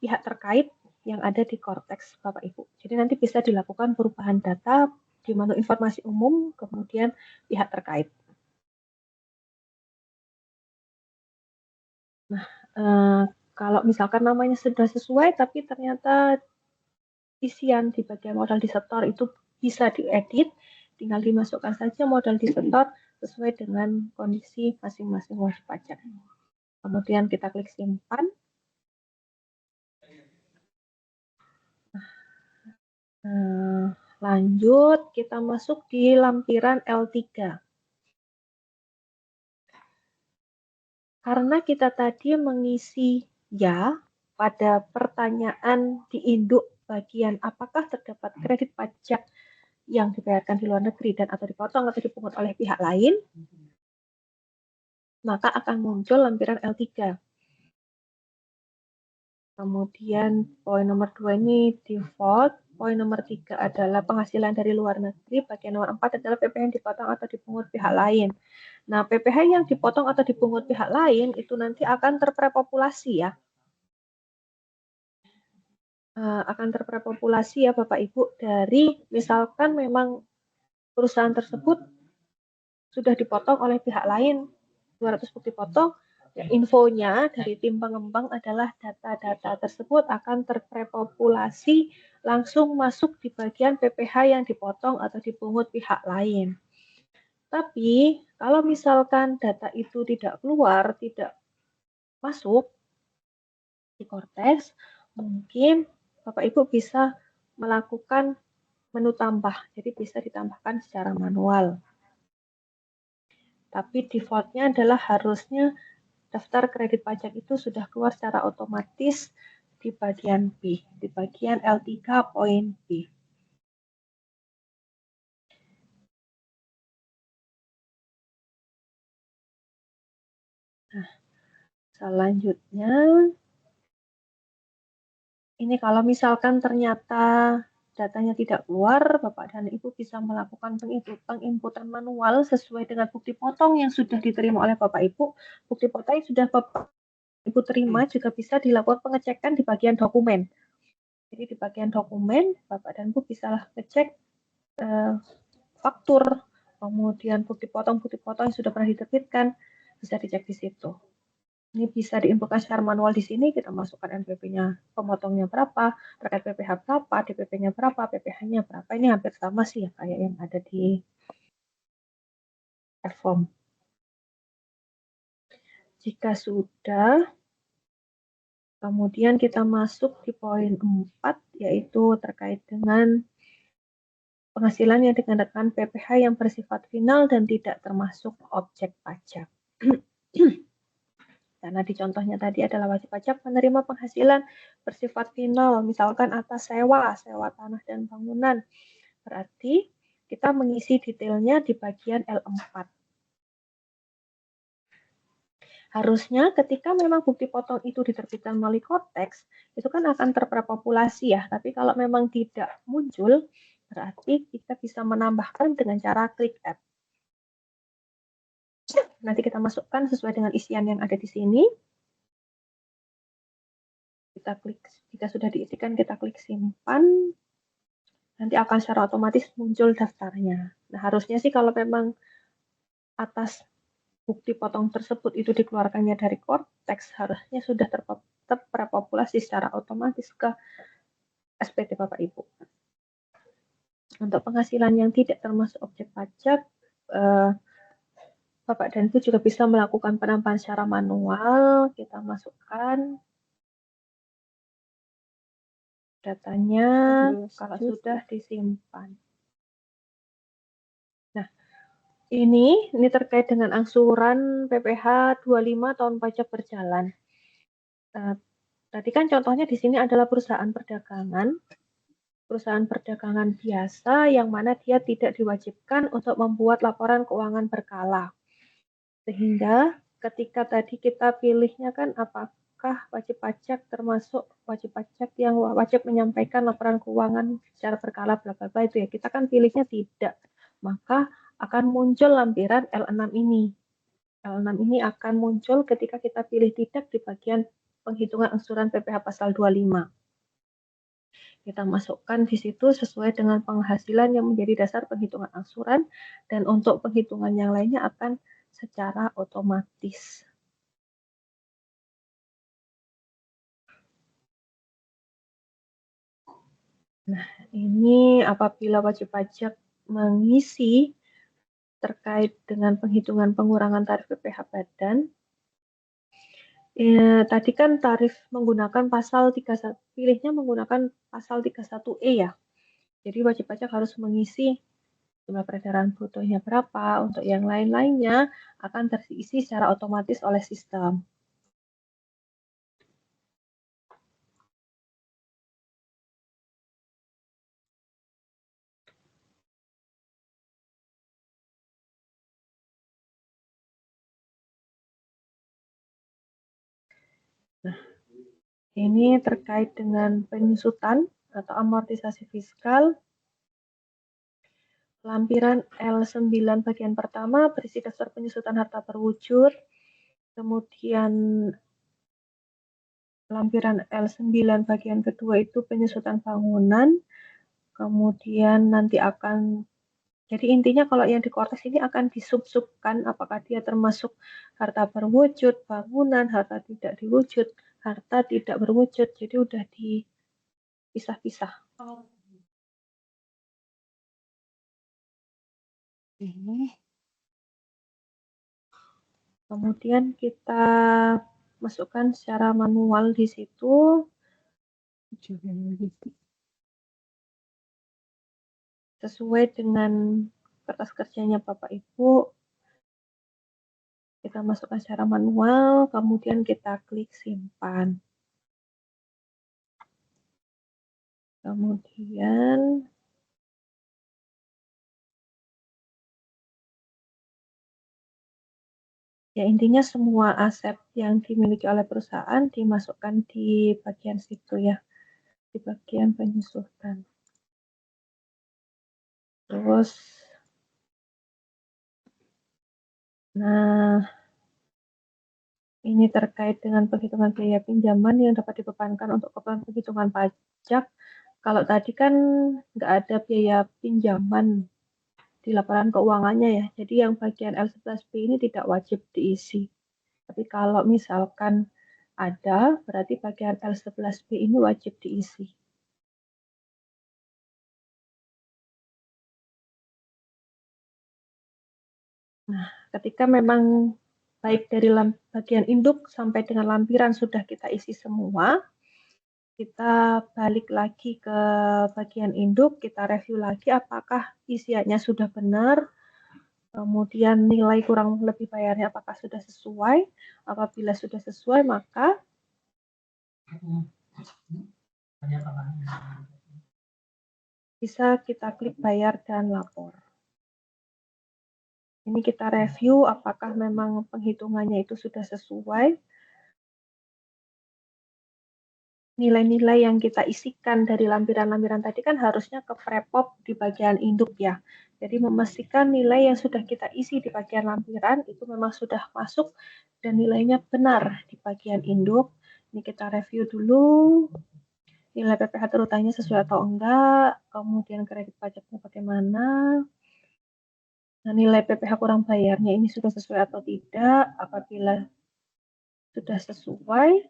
pihak terkait yang ada di Cortex Bapak Ibu. Jadi nanti bisa dilakukan perubahan data di menu informasi umum, kemudian pihak terkait. Nah, kalau misalkan namanya sudah sesuai, tapi ternyata isian di bagian modal disetor itu bisa diedit, tinggal dimasukkan saja modal disetor sesuai dengan kondisi masing-masing wajib pajak. Kemudian kita klik simpan. Lanjut, kita masuk di lampiran L3. Karena kita tadi mengisi ya pada pertanyaan di induk bagian apakah terdapat kredit pajak yang dibayarkan di luar negeri dan atau dipotong atau dipungut oleh pihak lain, maka akan muncul lampiran L3. Kemudian poin nomor 2 ini default, poin nomor 3 adalah penghasilan dari luar negeri, bagian nomor 4 adalah PPh yang dipotong atau dipungut pihak lain. Nah, PPh yang dipotong atau dipungut pihak lain itu nanti akan terprepopulasi ya. Akan terprepopulasi ya Bapak Ibu dari misalkan memang perusahaan tersebut sudah dipotong oleh pihak lain 200 bukti potong, ya, infonya dari tim pengembang adalah data-data tersebut akan terprepopulasi langsung masuk di bagian PPh yang dipotong atau dipungut pihak lain. Tapi kalau misalkan data itu tidak keluar, tidak masuk di Cortex, mungkin Bapak Ibu bisa melakukan menu tambah, jadi bisa ditambahkan secara manual. Tapi defaultnya adalah harusnya daftar kredit pajak itu sudah keluar secara otomatis di bagian B, di bagian L3 poin B. Nah, selanjutnya, ini kalau misalkan ternyata datanya tidak keluar, Bapak dan Ibu bisa melakukan penginputan manual sesuai dengan bukti potong yang sudah diterima oleh Bapak Ibu. Bukti potong yang sudah Bapak Ibu terima juga bisa dilakukan pengecekan di bagian dokumen. Jadi di bagian dokumen, Bapak dan Ibu bisa ngecek faktur, kemudian bukti potong yang sudah pernah diterbitkan, bisa dicek di situ. Ini bisa diinputkan secara manual di sini, kita masukkan NPP-nya, pemotongnya berapa, terkait PPh berapa, DPP-nya berapa, PPh-nya berapa. Ini hampir sama sih ya kayak yang ada di e-form. Jika sudah, kemudian kita masuk di poin 4, yaitu terkait dengan penghasilan yang dikenakan PPh yang bersifat final dan tidak termasuk objek pajak. Karena di contohnya tadi adalah wajib pajak menerima penghasilan bersifat final, misalkan atas sewa tanah dan bangunan. Berarti kita mengisi detailnya di bagian L4. Harusnya ketika memang bukti potong itu diterbitkan melalui Cortex, itu kan akan terpopulasi ya. Tapi kalau memang tidak muncul, berarti kita bisa menambahkan dengan cara klik add. Nanti kita masukkan sesuai dengan isian yang ada di sini. Kita klik, jika sudah diisikan, kita klik simpan. Nanti akan secara otomatis muncul daftarnya. Nah, harusnya sih kalau memang atas bukti potong tersebut itu dikeluarkannya dari Cortex, harusnya sudah terpopulasi secara otomatis ke SPT Bapak Ibu. Untuk penghasilan yang tidak termasuk objek pajak, Bapak dan Ibu juga bisa melakukan penambahan secara manual. Kita masukkan datanya kalau sudah disimpan. Nah, ini terkait dengan angsuran PPh 25 tahun pajak berjalan. Tadi kan contohnya di sini adalah perusahaan perdagangan biasa yang mana dia tidak diwajibkan untuk membuat laporan keuangan berkala. Sehingga ketika tadi kita pilihnya kan apakah wajib pajak termasuk wajib pajak yang wajib menyampaikan laporan keuangan secara berkala bla bla bla itu ya. Kita kan pilihnya tidak. Maka akan muncul lampiran L6 ini. L6 ini akan muncul ketika kita pilih tidak di bagian penghitungan angsuran PPh pasal 25. Kita masukkan di situ sesuai dengan penghasilan yang menjadi dasar penghitungan angsuran, dan untuk penghitungan yang lainnya akan secara otomatis. Nah, ini apabila wajib pajak mengisi terkait dengan penghitungan pengurangan tarif PPh badan, tadi kan tarif menggunakan pasal 31, pilihnya menggunakan pasal 31E ya. Jadi wajib pajak harus mengisi jumlah peredaran brutonya berapa, untuk yang lain-lainnya akan terisi secara otomatis oleh sistem. Nah, ini terkait dengan penyusutan atau amortisasi fiskal. Lampiran L9 bagian pertama berisi daftar penyusutan harta terwujud. Kemudian lampiran L9 bagian kedua itu penyusutan bangunan. Kemudian nanti akan, jadi intinya kalau yang di Cortex ini akan disub-subkan apakah dia termasuk harta berwujud, bangunan, harta tidak diwujud, harta tidak berwujud. Jadi udah dipisah-pisah. Kemudian kita masukkan secara manual di situ sesuai dengan kertas kerjanya Bapak Ibu. Kita masukkan secara manual, kemudian kita klik simpan. Kemudian ya intinya semua aset yang dimiliki oleh perusahaan dimasukkan di bagian situ ya, di bagian penyusutan. Terus, nah ini terkait dengan penghitungan biaya pinjaman yang dapat dibebankan untuk keperluan penghitungan pajak. Kalau tadi kan nggak ada biaya pinjaman di laporan keuangannya ya, jadi yang bagian L11B ini tidak wajib diisi. Tapi kalau misalkan ada, berarti bagian L11B ini wajib diisi. Nah, ketika memang baik dari bagian induk sampai dengan lampiran sudah kita isi semua, kita balik lagi ke bagian induk, kita review lagi apakah isiannya sudah benar, kemudian nilai kurang lebih bayarnya apakah sudah sesuai. Apabila sudah sesuai, maka bisa kita klik bayar dan lapor. Ini kita review apakah memang penghitungannya itu sudah sesuai. Nilai-nilai yang kita isikan dari lampiran-lampiran tadi kan harusnya ke prepop di bagian induk ya. Jadi memastikan nilai yang sudah kita isi di bagian lampiran itu memang sudah masuk dan nilainya benar di bagian induk. Ini kita review dulu nilai PPh terutangnya sesuai atau enggak, kemudian kredit pajaknya bagaimana. Nah, nilai PPh kurang bayarnya ini sudah sesuai atau tidak. Apabila sudah sesuai,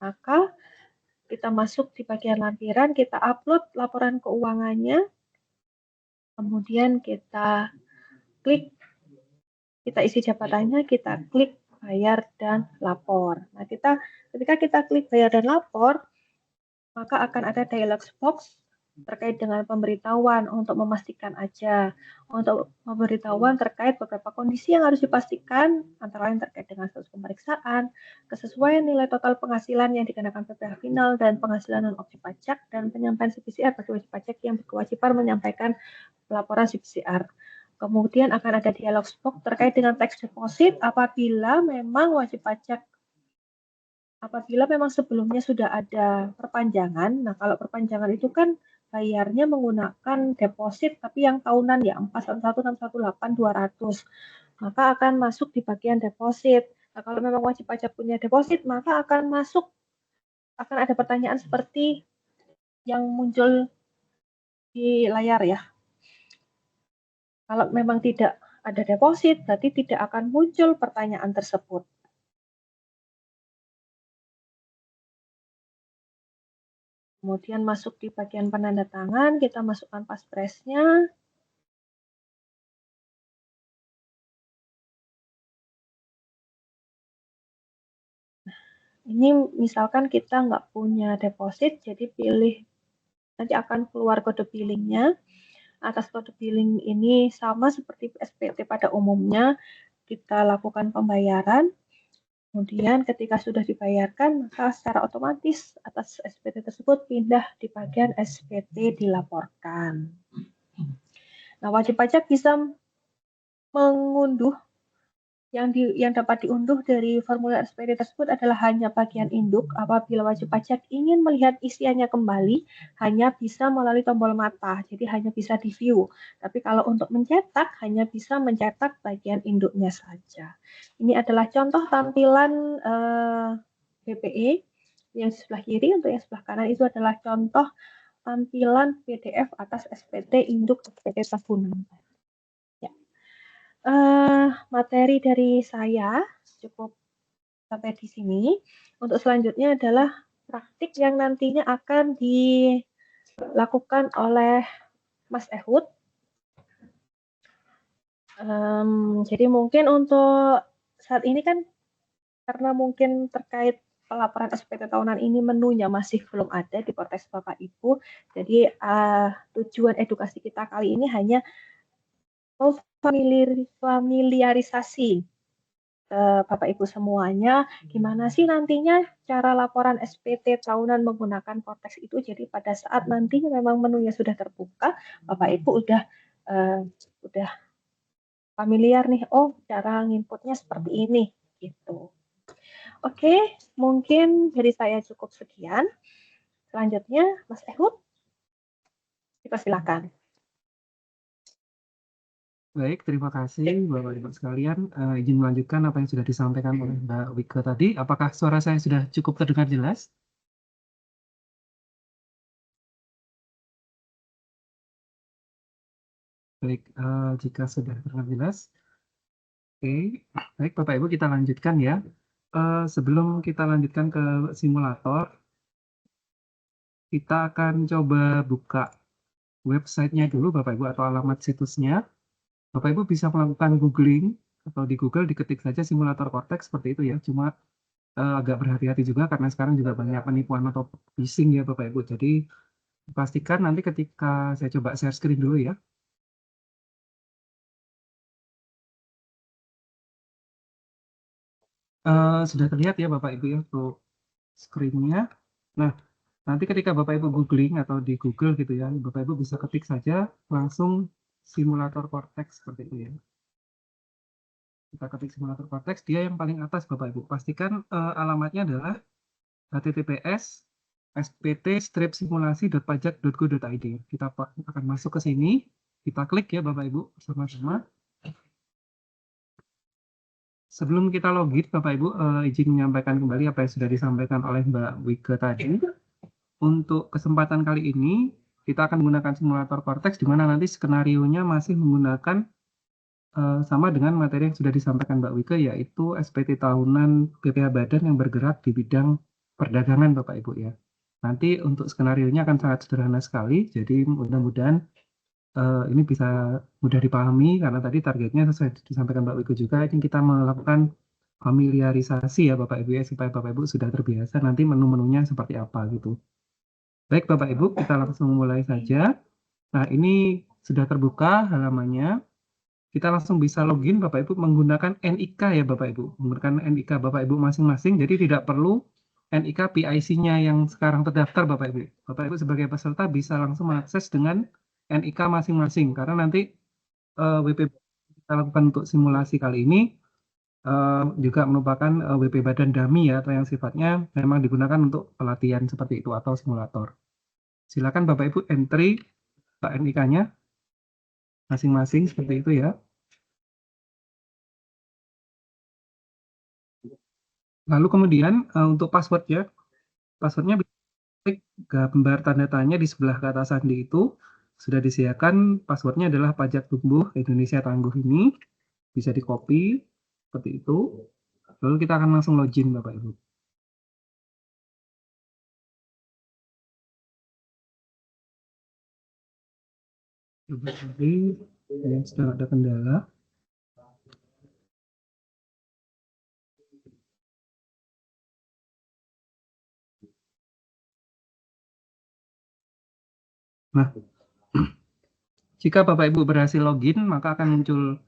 maka kita masuk di bagian lampiran, kita upload laporan keuangannya, kemudian kita klik, kita isi jabatannya, kita klik bayar dan lapor. Nah, ketika kita klik bayar dan lapor, maka akan ada dialog box terkait dengan pemberitahuan untuk memastikan aja. Untuk pemberitahuan terkait beberapa kondisi yang harus dipastikan, antara lain terkait dengan status pemeriksaan, kesesuaian nilai total penghasilan yang dikenakan PPh final dan penghasilan non objek pajak, dan penyampaian CPCR bagi wajib pajak yang berkewajiban menyampaikan pelaporan CPCR. Kemudian akan ada dialog box terkait dengan tax deposit apabila memang wajib pajak apabila memang sebelumnya sudah ada perpanjangan. Nah, kalau perpanjangan itu kan bayarnya menggunakan deposit tapi yang tahunan ya 411, 618, 200. Maka akan masuk di bagian deposit. Nah, kalau memang wajib pajak punya deposit, maka akan ada pertanyaan seperti yang muncul di layar ya. Kalau memang tidak ada deposit, berarti tidak akan muncul pertanyaan tersebut. Kemudian masuk di bagian penandatangan, kita masukkan paspresnya. Ini misalkan kita nggak punya deposit, jadi pilih, nanti akan keluar kode billingnya. Atas kode billing ini sama seperti SPT pada umumnya, kita lakukan pembayaran. Kemudian ketika sudah dibayarkan, maka secara otomatis atas SPT tersebut pindah di bagian SPT dilaporkan. Nah, wajib pajak bisa mengunduh yang dapat diunduh dari formulir SPT tersebut adalah hanya bagian induk. Apabila wajib pajak ingin melihat isiannya kembali, hanya bisa melalui tombol mata, jadi hanya bisa di view. Tapi kalau untuk mencetak, hanya bisa mencetak bagian induknya saja. Ini adalah contoh tampilan BPE yang sebelah kiri. Untuk yang sebelah kanan itu adalah contoh tampilan PDF atas SPT induk SPT tahunan. Materi dari saya cukup sampai di sini. Untuk selanjutnya adalah praktik yang nantinya akan dilakukan oleh Mas Ehud. Jadi mungkin untuk saat ini kan karena mungkin terkait pelaporan SPT tahunan ini menunya masih belum ada di Kortex Bapak Ibu. Jadi tujuan edukasi kita kali ini hanya familiarisasi Bapak Ibu semuanya, gimana sih nantinya cara laporan SPT tahunan menggunakan Kortex itu. Jadi pada saat nantinya memang menunya sudah terbuka, Bapak Ibu udah familiar nih, oh cara nginputnya seperti ini gitu. Oke, mungkin dari saya cukup sekian. Selanjutnya, Mas Ehud, kita silakan. Baik, terima kasih Bapak-Ibu sekalian. Izin melanjutkan apa yang sudah disampaikan oleh Mbak Wike tadi. Apakah suara saya sudah cukup terdengar jelas? Baik, jika sudah terdengar jelas. Oke, baik Bapak Ibu kita lanjutkan ya. Sebelum kita lanjutkan ke simulator, kita akan coba buka websitenya dulu Bapak Ibu atau alamat situsnya. Bapak Ibu bisa melakukan googling atau di Google diketik saja simulator Cortex seperti itu ya. Cuma agak berhati-hati juga karena sekarang juga banyak penipuan atau phishing ya Bapak Ibu. Jadi pastikan nanti ketika saya coba share screen dulu ya. Sudah terlihat ya Bapak Ibu ya untuk screen-nya. Nah, nanti ketika Bapak Ibu googling atau di Google gitu ya, Bapak Ibu bisa ketik saja langsung simulator Cortex seperti itu ya. Kita ketik simulator Cortex, dia yang paling atas Bapak Ibu. Pastikan alamatnya adalah https://spt-simulasi.pajak.go.id. Kita akan masuk ke sini, kita klik ya Bapak Ibu sama-sama. Sebelum kita login, Bapak Ibu, izin menyampaikan kembali apa yang sudah disampaikan oleh Mbak Wike tadi. Untuk kesempatan kali ini, kita akan menggunakan simulator Cortex, di mana nanti skenario-nya masih menggunakan sama dengan materi yang sudah disampaikan Mbak Wike, yaitu SPT tahunan BPH Badan yang bergerak di bidang perdagangan, Bapak Ibu ya. Nanti untuk skenario-nya akan sangat sederhana sekali, jadi mudah-mudahan ini bisa mudah dipahami, karena tadi targetnya sesuai disampaikan Mbak Wike juga, ini kita melakukan familiarisasi ya Bapak Ibu ya, supaya Bapak Ibu sudah terbiasa nanti menu-menunya seperti apa gitu. Baik Bapak Ibu, kita langsung mulai saja. Nah, ini sudah terbuka halamannya. Kita langsung bisa login Bapak Ibu menggunakan NIK ya Bapak Ibu. Menggunakan NIK Bapak Ibu masing-masing, jadi tidak perlu NIK PIC-nya yang sekarang terdaftar Bapak Ibu. Bapak Ibu sebagai peserta bisa langsung mengakses dengan NIK masing-masing, karena nanti WP kita lakukan untuk simulasi kali ini juga merupakan WP badan dummy ya, atau yang sifatnya memang digunakan untuk pelatihan seperti itu atau simulator. Silakan Bapak Ibu entry NIK-nya masing-masing seperti itu ya. Lalu kemudian untuk password ya, passwordnya klik gambar tanda tanya di sebelah ke atas sandi itu, sudah disediakan passwordnya adalah pajak tumbuh Indonesia tangguh ini, bisa di copy seperti itu. Lalu kita akan langsung login Bapak Ibu. Coba lagi, yang sedang ada kendala. Nah, jika Bapak Ibu berhasil login, maka akan muncul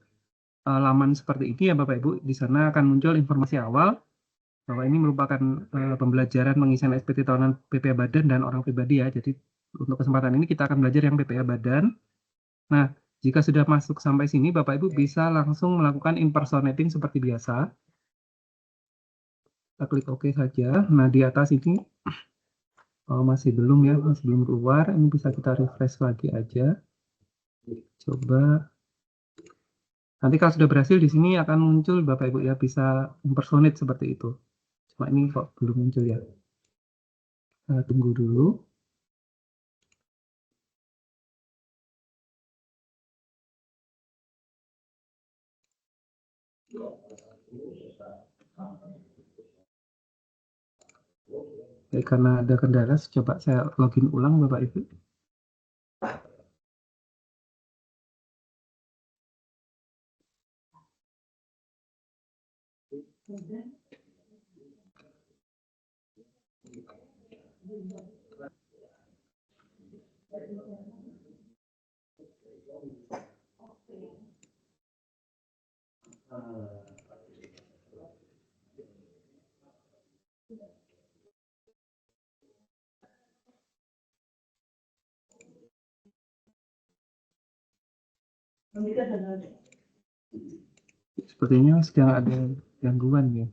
laman seperti ini ya Bapak Ibu. Di sana akan muncul informasi awal bahwa ini merupakan pembelajaran pengisian SPT tahunan PPA Badan dan orang pribadi ya. Jadi untuk kesempatan ini kita akan belajar yang PPA Badan. Nah, jika sudah masuk sampai sini, Bapak Ibu bisa langsung melakukan impersonating seperti biasa. Kita klik OK saja. Nah, di atas ini masih belum ya, masih belum keluar. Ini bisa kita refresh lagi aja. Coba. Nanti kalau sudah berhasil di sini akan muncul Bapak Ibu ya, bisa impersonate seperti itu. Cuma ini kok belum muncul ya. Tunggu dulu. Karena ada kendala, coba saya login ulang Bapak Ibu. Sepertinya sedang ada gangguan ya.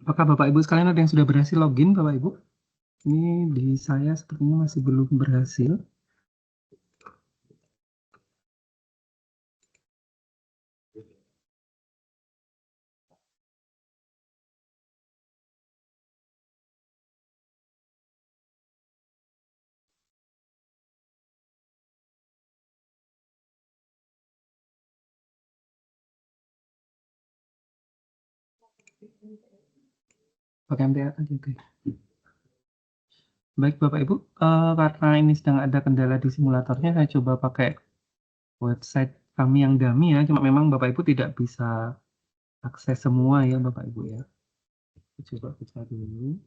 Apakah Bapak Ibu sekalian ada yang sudah berhasil login Bapak Ibu? Ini di saya sepertinya masih belum berhasil. Pakai MTA aja, oke. Baik Bapak Ibu, karena ini sedang ada kendala di simulatornya, saya coba pakai website kami yang dummy ya. Cuma memang Bapak Ibu tidak bisa akses semua ya Bapak Ibu ya. Coba kita dulu.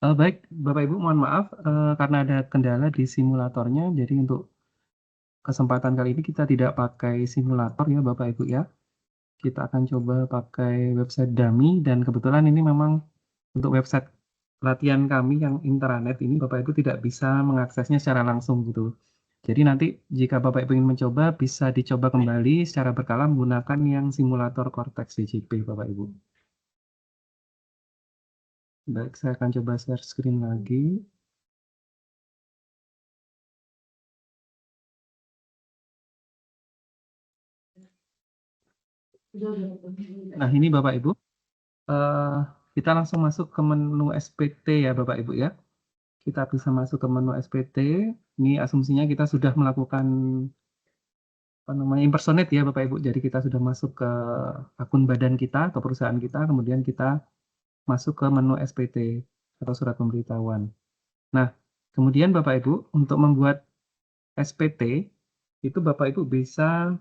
Baik, Bapak Ibu, mohon maaf karena ada kendala di simulatornya. Jadi untuk kesempatan kali ini kita tidak pakai simulator ya Bapak Ibu ya. Kita akan coba pakai website dummy dan kebetulan ini memang untuk website latihan kami yang intranet ini Bapak Ibu tidak bisa mengaksesnya secara langsung gitu. Jadi nanti jika Bapak Ibu ingin mencoba bisa dicoba kembali secara berkala menggunakan yang simulator Cortex DJP Bapak Ibu. Baik, saya akan coba share screen lagi. Nah, ini Bapak Ibu, kita langsung masuk ke menu SPT ya Bapak Ibu ya. Kita bisa masuk ke menu SPT. Ini asumsinya kita sudah melakukan impersonate ya Bapak Ibu. Jadi kita sudah masuk ke akun badan kita atau perusahaan kita, kemudian kita masuk ke menu SPT atau surat pemberitahuan. Nah, kemudian Bapak Ibu untuk membuat SPT itu Bapak Ibu bisa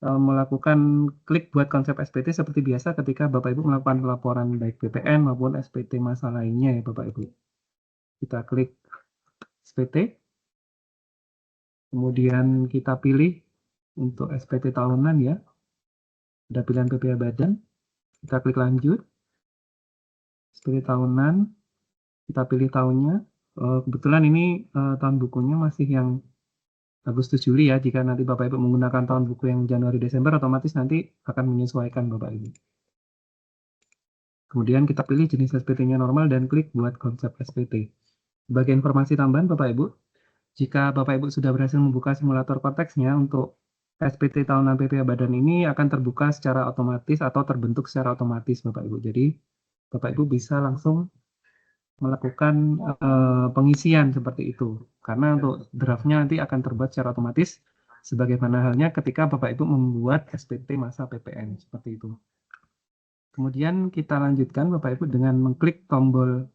melakukan klik buat konsep SPT seperti biasa ketika Bapak Ibu melakukan pelaporan baik BPN maupun SPT masa lainnya ya Bapak Ibu. Kita klik SPT, kemudian kita pilih untuk SPT tahunan ya, ada pilihan PPh badan, kita klik lanjut, SPT tahunan, kita pilih tahunnya, kebetulan ini tahun bukunya masih yang Agustus Juli ya, jika nanti Bapak Ibu menggunakan tahun buku yang Januari Desember otomatis nanti akan menyesuaikan Bapak Ibu. Kemudian kita pilih jenis SPT-nya normal dan klik buat konsep SPT. Sebagai informasi tambahan Bapak Ibu, jika Bapak Ibu sudah berhasil membuka simulator Cortex-nya untuk SPT tahunan PPh badan ini akan terbuka secara otomatis atau terbentuk secara otomatis Bapak Ibu. Jadi Bapak Ibu bisa langsung melakukan pengisian seperti itu. Karena untuk draftnya nanti akan terbuat secara otomatis Sebagaimana halnya ketika Bapak Ibu membuat SPT masa PPN, seperti itu. Kemudian kita lanjutkan Bapak Ibu dengan mengklik tombol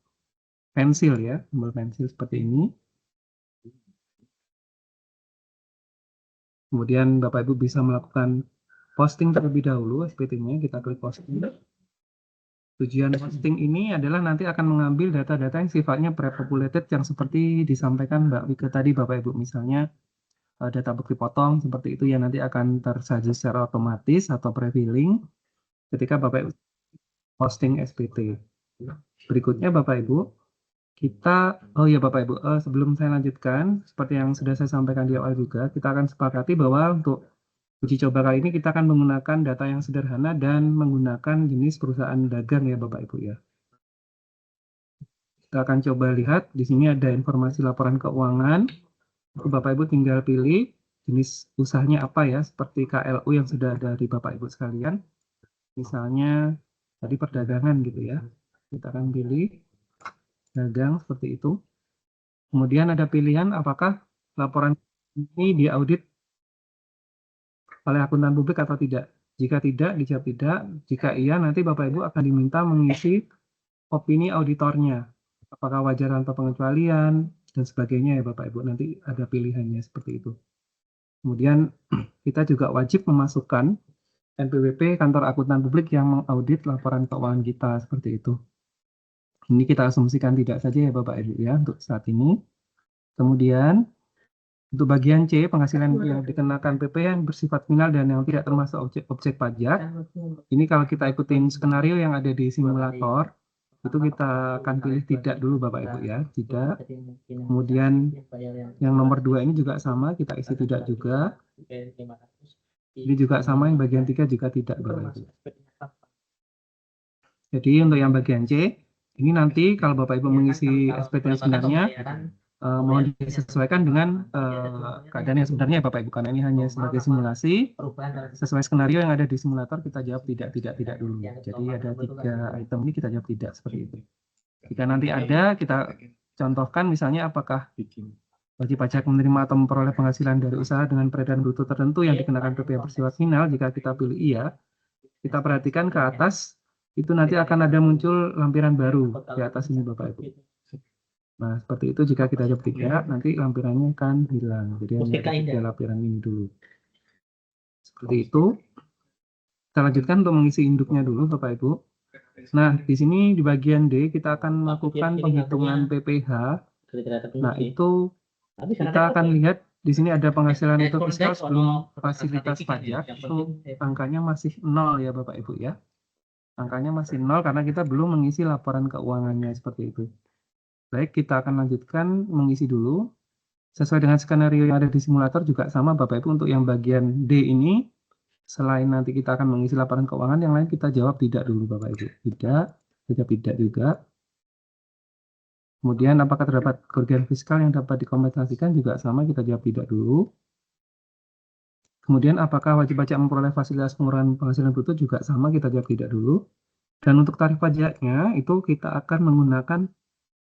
pensil ya, tombol pensil seperti ini. Kemudian Bapak Ibu bisa melakukan posting terlebih dahulu SPT-nya, kita klik posting. Tujuan posting ini adalah nanti akan mengambil data-data yang sifatnya pre-populated yang seperti disampaikan Mbak Wike tadi Bapak Ibu, misalnya data bukti potong seperti itu yang nanti akan tersaji secara otomatis atau pre-filling ketika Bapak Ibu posting SPT. Berikutnya Bapak Ibu, oh ya Bapak Ibu, sebelum saya lanjutkan, seperti yang sudah saya sampaikan di awal juga, kita akan sepakati bahwa untuk uji coba kali ini kita akan menggunakan data yang sederhana dan menggunakan jenis perusahaan dagang ya Bapak Ibu ya. Kita akan coba lihat, di sini ada informasi laporan keuangan. Bapak Ibu tinggal pilih jenis usahanya apa ya, seperti KLU yang sudah ada di Bapak Ibu sekalian. Misalnya tadi perdagangan gitu ya. Kita akan pilih dagang seperti itu. Kemudian ada pilihan apakah laporan ini diaudit oleh akuntan publik atau tidak. Jika tidak, dijawab tidak. Jika iya, nanti Bapak Ibu akan diminta mengisi opini auditornya. Apakah wajar atau pengecualian, dan sebagainya ya Bapak Ibu. Nanti ada pilihannya seperti itu. Kemudian kita juga wajib memasukkan NPWP kantor akuntan publik yang mengaudit laporan keuangan kita seperti itu. Ini kita asumsikan tidak saja ya Bapak Ibu ya untuk saat ini. Kemudian untuk bagian C, penghasilan yang dikenakan PPN bersifat final dan yang tidak termasuk objek pajak. Ini kalau kita ikutin skenario yang ada di simulator, itu kita akan pilih tidak dulu Bapak Ibu ya, tidak. Kemudian yang nomor 2 ini juga sama, kita isi tidak juga. Ini juga sama, yang bagian 3 juga tidak Bapak Ibu. Jadi untuk yang bagian C, ini nanti kalau Bapak Ibu mengisi SPT yang sebenarnya, mohon disesuaikan dengan keadaan yang sebenarnya Bapak Ibu, karena ini hanya sebagai simulasi. Sesuai skenario yang ada di simulator, kita jawab tidak dulu. Jadi ada 3 item ini kita jawab tidak, seperti itu. Jika nanti ada, kita contohkan misalnya apakah wajib pajak menerima atau memperoleh penghasilan dari usaha dengan peredaran bruto tertentu yang dikenakan PPN bersifat final. Jika kita pilih iya, kita perhatikan ke atas, itu nanti akan ada muncul lampiran baru di atas ini Bapak Ibu. Nah, seperti itu jika kita jawab tidak, nanti lampirannya akan hilang. Jadi hanya ada 3 lampiran ini dulu. Seperti itu. Kita lanjutkan untuk mengisi induknya dulu Bapak Ibu. Nah, di sini di bagian D kita akan melakukan penghitungan PPh. Nah, itu kita akan lihat di sini ada penghasilan itu fiskal sebelum fasilitas pajak, itu angkanya masih 0 ya Bapak Ibu ya. Angkanya masih 0 karena kita belum mengisi laporan keuangannya seperti itu. Baik, kita akan lanjutkan mengisi dulu. Sesuai dengan skenario yang ada di simulator juga sama Bapak Ibu, untuk yang bagian D ini, selain nanti kita akan mengisi laporan keuangan, yang lain kita jawab tidak dulu Bapak Ibu. Tidak, kita tidak juga. Kemudian apakah terdapat kerugian fiskal yang dapat dikompensasikan, juga sama, kita jawab tidak dulu. Kemudian apakah wajib pajak memperoleh fasilitas pengurangan penghasilan bruto, juga sama, kita jawab tidak dulu. Dan untuk tarif pajaknya itu kita akan menggunakan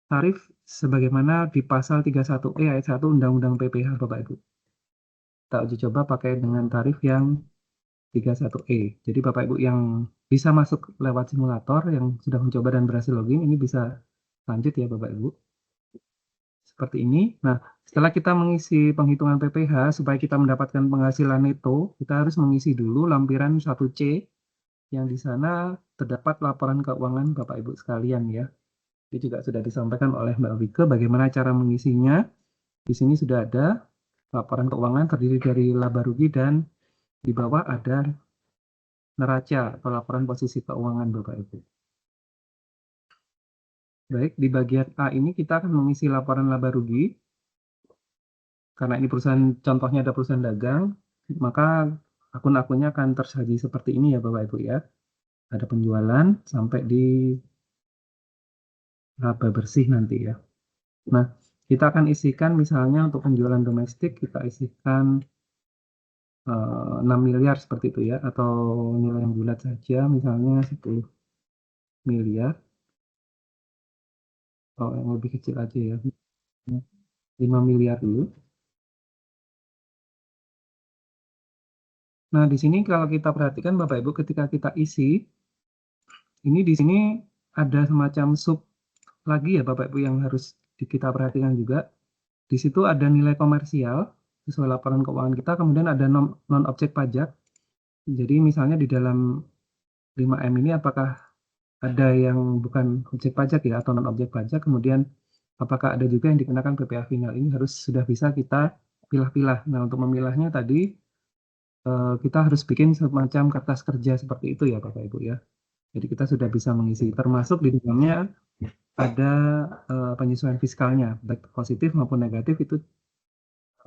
tarif sebagaimana di pasal 31E ayat 1 Undang-Undang PPh Bapak Ibu. Kita uji coba pakai dengan tarif yang 31E. Jadi Bapak Ibu yang bisa masuk lewat simulator, yang sudah mencoba dan berhasil login, ini bisa lanjut ya Bapak Ibu. Seperti ini. Nah, setelah kita mengisi penghitungan PPh, supaya kita mendapatkan penghasilan neto, kita harus mengisi dulu lampiran 1C, yang di sana terdapat laporan keuangan Bapak Ibu sekalian ya. Ini juga sudah disampaikan oleh Mbak Wike bagaimana cara mengisinya. Di sini sudah ada laporan keuangan terdiri dari laba rugi dan di bawah ada neraca atau laporan posisi keuangan Bapak Ibu. Baik, di bagian A ini kita akan mengisi laporan laba rugi. Karena ini perusahaan, contohnya ada perusahaan dagang, maka akun-akunnya akan tersaji seperti ini ya Bapak Ibu ya. Ada penjualan sampai di laba bersih nanti ya. Nah, kita akan isikan misalnya untuk penjualan domestik, kita isikan 6 miliar seperti itu ya, atau nilai yang bulat saja misalnya 10 miliar, atau yang lebih kecil aja ya, 5 miliar dulu. Nah, di sini kalau kita perhatikan Bapak Ibu ketika kita isi, ini di sini ada semacam sub lagi ya Bapak Ibu yang harus kita perhatikan juga. Di situ ada nilai komersial sesuai laporan keuangan kita, kemudian ada non-objek pajak. Jadi misalnya di dalam 5M ini apakah ada yang bukan objek pajak ya atau non-objek pajak, kemudian apakah ada juga yang dikenakan PPh final, ini harus sudah bisa kita pilah-pilah. Nah, untuk memilahnya tadi kita harus bikin semacam kertas kerja seperti itu ya Bapak Ibu ya. Jadi kita sudah bisa mengisi, termasuk di dalamnya ada penyesuaian fiskalnya, baik positif maupun negatif itu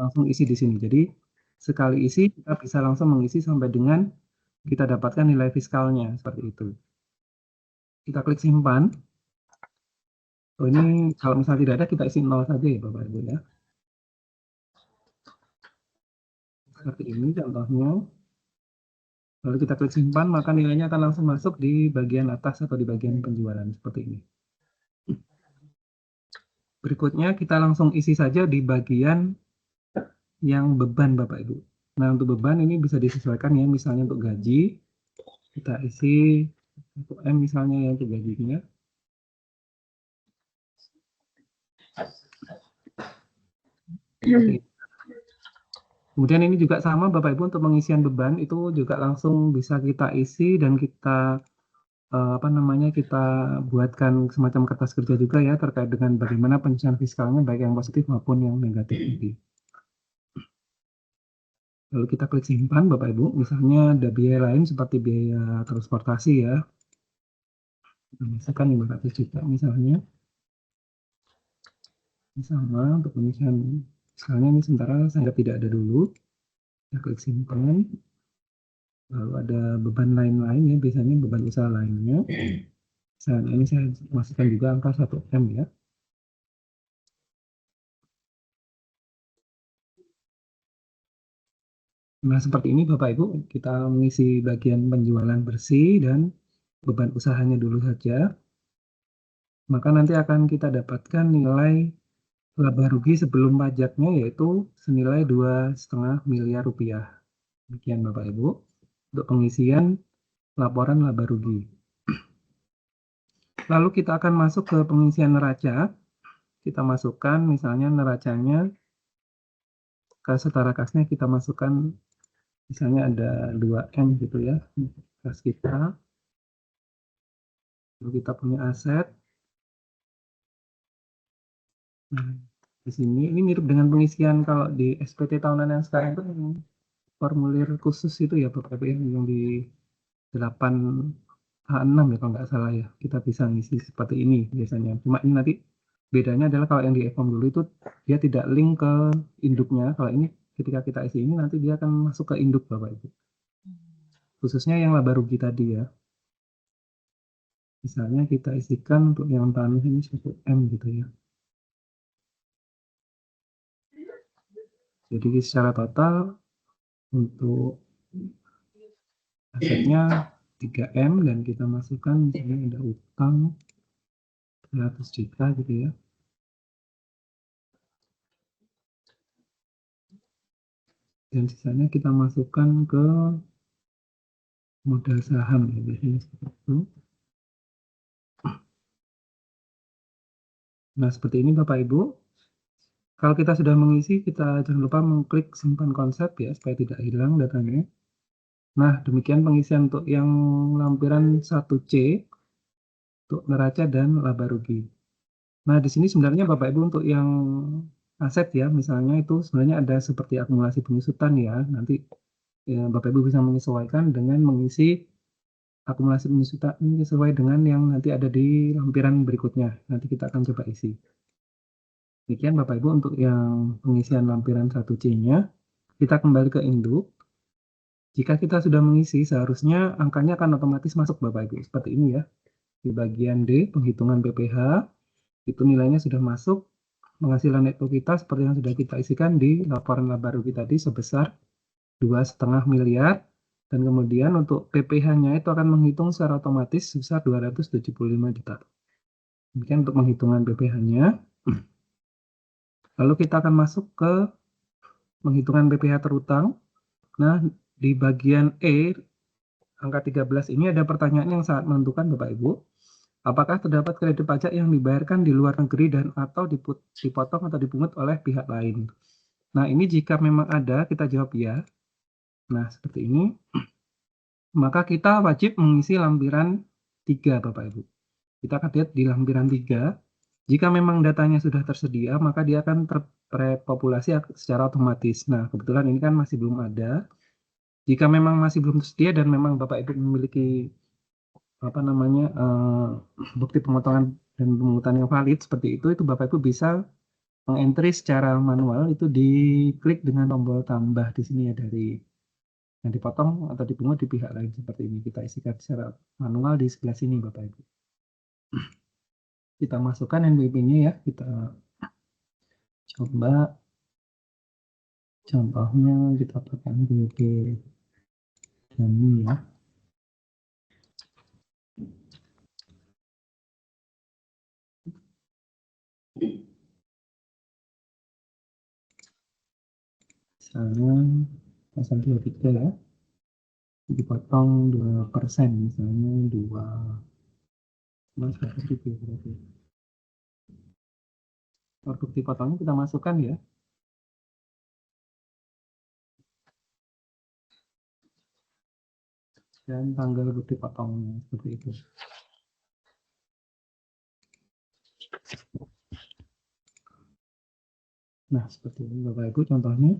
langsung isi di sini. Jadi sekali isi kita bisa langsung mengisi sampai dengan kita dapatkan nilai fiskalnya seperti itu. Kita klik simpan. Oh, ini kalau misalnya tidak ada kita isi 0 saja ya Bapak Ibu ya. Seperti ini contohnya. Lalu kita klik simpan, maka nilainya akan langsung masuk di bagian atas atau di bagian penjualan seperti ini. Berikutnya kita langsung isi saja di bagian yang beban Bapak Ibu. Nah, untuk beban ini bisa disesuaikan ya, misalnya untuk gaji kita isi 1M misalnya ya untuk gajinya. Kemudian ini juga sama Bapak Ibu untuk pengisian beban itu juga langsung bisa kita isi dan kita kita buatkan semacam kertas kerja juga ya terkait dengan bagaimana penyusunan fiskalnya baik yang positif maupun yang negatif ini. Lalu kita klik simpan Bapak Ibu, misalnya ada biaya lain seperti biaya transportasi ya. Kita masukkan 500 juta misalnya. Ini sama untuk penyusunan fiskalnya ini sementara saya tidak ada dulu. Kita klik simpan. Lalu ada beban lain-lain ya, biasanya beban usaha lainnya. Saat ini saya masukkan juga angka 1M ya. Nah, seperti ini Bapak Ibu, kita mengisi bagian penjualan bersih dan beban usahanya dulu saja. Maka nanti akan kita dapatkan nilai laba rugi sebelum pajaknya yaitu senilai 2,5 miliar rupiah. Demikian Bapak Ibu untuk pengisian laporan laba rugi. Lalu kita akan masuk ke pengisian neraca. Kita masukkan misalnya neracanya ke setara kasnya kita masukkan misalnya ada 2M gitu ya. Kas kita. Lalu kita punya aset. Nah, di sini ini mirip dengan pengisian kalau di SPT tahunan yang sekarang itu formulir khusus itu ya Bapak Ibu yang di 8H6 ya kalau nggak salah ya. Kita bisa ngisi seperti ini biasanya. Cuma ini nanti bedanya adalah kalau yang di e-form dulu itu dia tidak link ke induknya. Kalau ini ketika kita isi ini nanti dia akan masuk ke induk Bapak Ibu. Khususnya yang laba rugi tadi ya. Misalnya kita isikan untuk yang tanah ini 1M gitu ya. Jadi secara total untuk asetnya 3M dan kita masukkan misalnya ada utang 100 juta gitu ya. Dan sisanya kita masukkan ke modal saham ya biasanya seperti itu. Nah, seperti ini Bapak Ibu. Kalau kita sudah mengisi, kita jangan lupa mengklik simpan konsep ya supaya tidak hilang datanya. Nah, demikian pengisian untuk yang lampiran 1C untuk neraca dan laba rugi. Nah, di sini sebenarnya Bapak Ibu untuk yang aset ya, misalnya itu sebenarnya ada seperti akumulasi penyusutan ya. Nanti ya, Bapak Ibu bisa menyesuaikan dengan mengisi akumulasi penyusutan ini sesuai dengan yang nanti ada di lampiran berikutnya. Nanti kita akan coba isi. Demikian Bapak Ibu untuk yang pengisian lampiran 1C-nya. Kita kembali ke induk. Jika kita sudah mengisi, seharusnya angkanya akan otomatis masuk Bapak Ibu. Seperti ini ya. Di bagian D, penghitungan PPh, itu nilainya sudah masuk. Penghasilan neto kita seperti yang sudah kita isikan di laporan laba rugi tadi sebesar 2,5 miliar. Dan kemudian untuk PPh-nya itu akan menghitung secara otomatis sebesar 275 juta. Demikian untuk penghitungan PPh-nya. Lalu kita akan masuk ke penghitungan PPh terutang. Nah, di bagian E, angka 13 ini ada pertanyaan yang sangat menentukan Bapak Ibu. Apakah terdapat kredit pajak yang dibayarkan di luar negeri dan atau dipotong atau dipungut oleh pihak lain? Nah, ini jika memang ada, kita jawab ya. Nah, seperti ini. Maka kita wajib mengisi lampiran 3, Bapak Ibu. Kita akan lihat di lampiran 3. Jika memang datanya sudah tersedia, maka dia akan terpopulasi secara otomatis. Nah, kebetulan ini kan masih belum ada. Jika memang masih belum tersedia dan memang Bapak Ibu memiliki bukti pemotongan dan pemungutan yang valid seperti itu Bapak Ibu bisa mengentry secara manual, itu diklik dengan tombol tambah di sini ya, dari yang dipotong atau dipungut di pihak lain seperti ini. Kita isikan secara manual di sebelah sini Bapak Ibu. Kita masukkan NBP-nya ya, kita coba contohnya kita pakai NBP kami ya. Misalnya pasal 23 ya, dipotong 2%, misalnya 2 berarti. Bukti potongnya kita masukkan ya. Dan tanggal bukti potongnya seperti itu. Nah, seperti ini Bapak Ibu contohnya.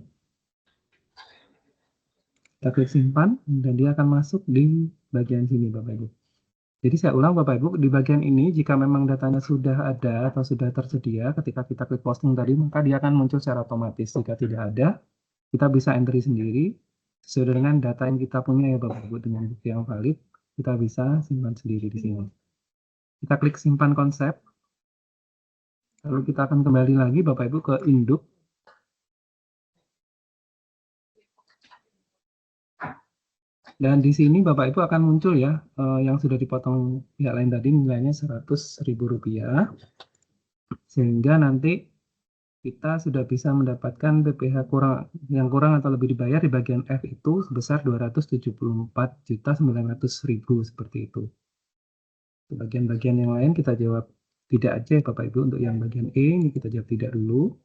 Kita klik simpan dan dia akan masuk di bagian sini Bapak Ibu. Jadi saya ulang Bapak Ibu, di bagian ini jika memang datanya sudah ada atau sudah tersedia, ketika kita klik posting tadi, maka dia akan muncul secara otomatis. Jika tidak ada, kita bisa entry sendiri sesuai dengan data yang kita punya ya Bapak Ibu, dengan bukti yang valid, kita bisa simpan sendiri di sini. Kita klik simpan konsep. Lalu kita akan kembali lagi Bapak Ibu ke induk. Dan di sini Bapak Ibu akan muncul ya, yang sudah dipotong pihak lain tadi nilainya Rp100.000. Sehingga nanti kita sudah bisa mendapatkan PPh yang kurang atau lebih dibayar di bagian F itu sebesar Rp274.900.000 seperti itu. Bagian-bagian yang lain kita jawab tidak aja ya Bapak Ibu. Untuk yang bagian E ini kita jawab tidak dulu.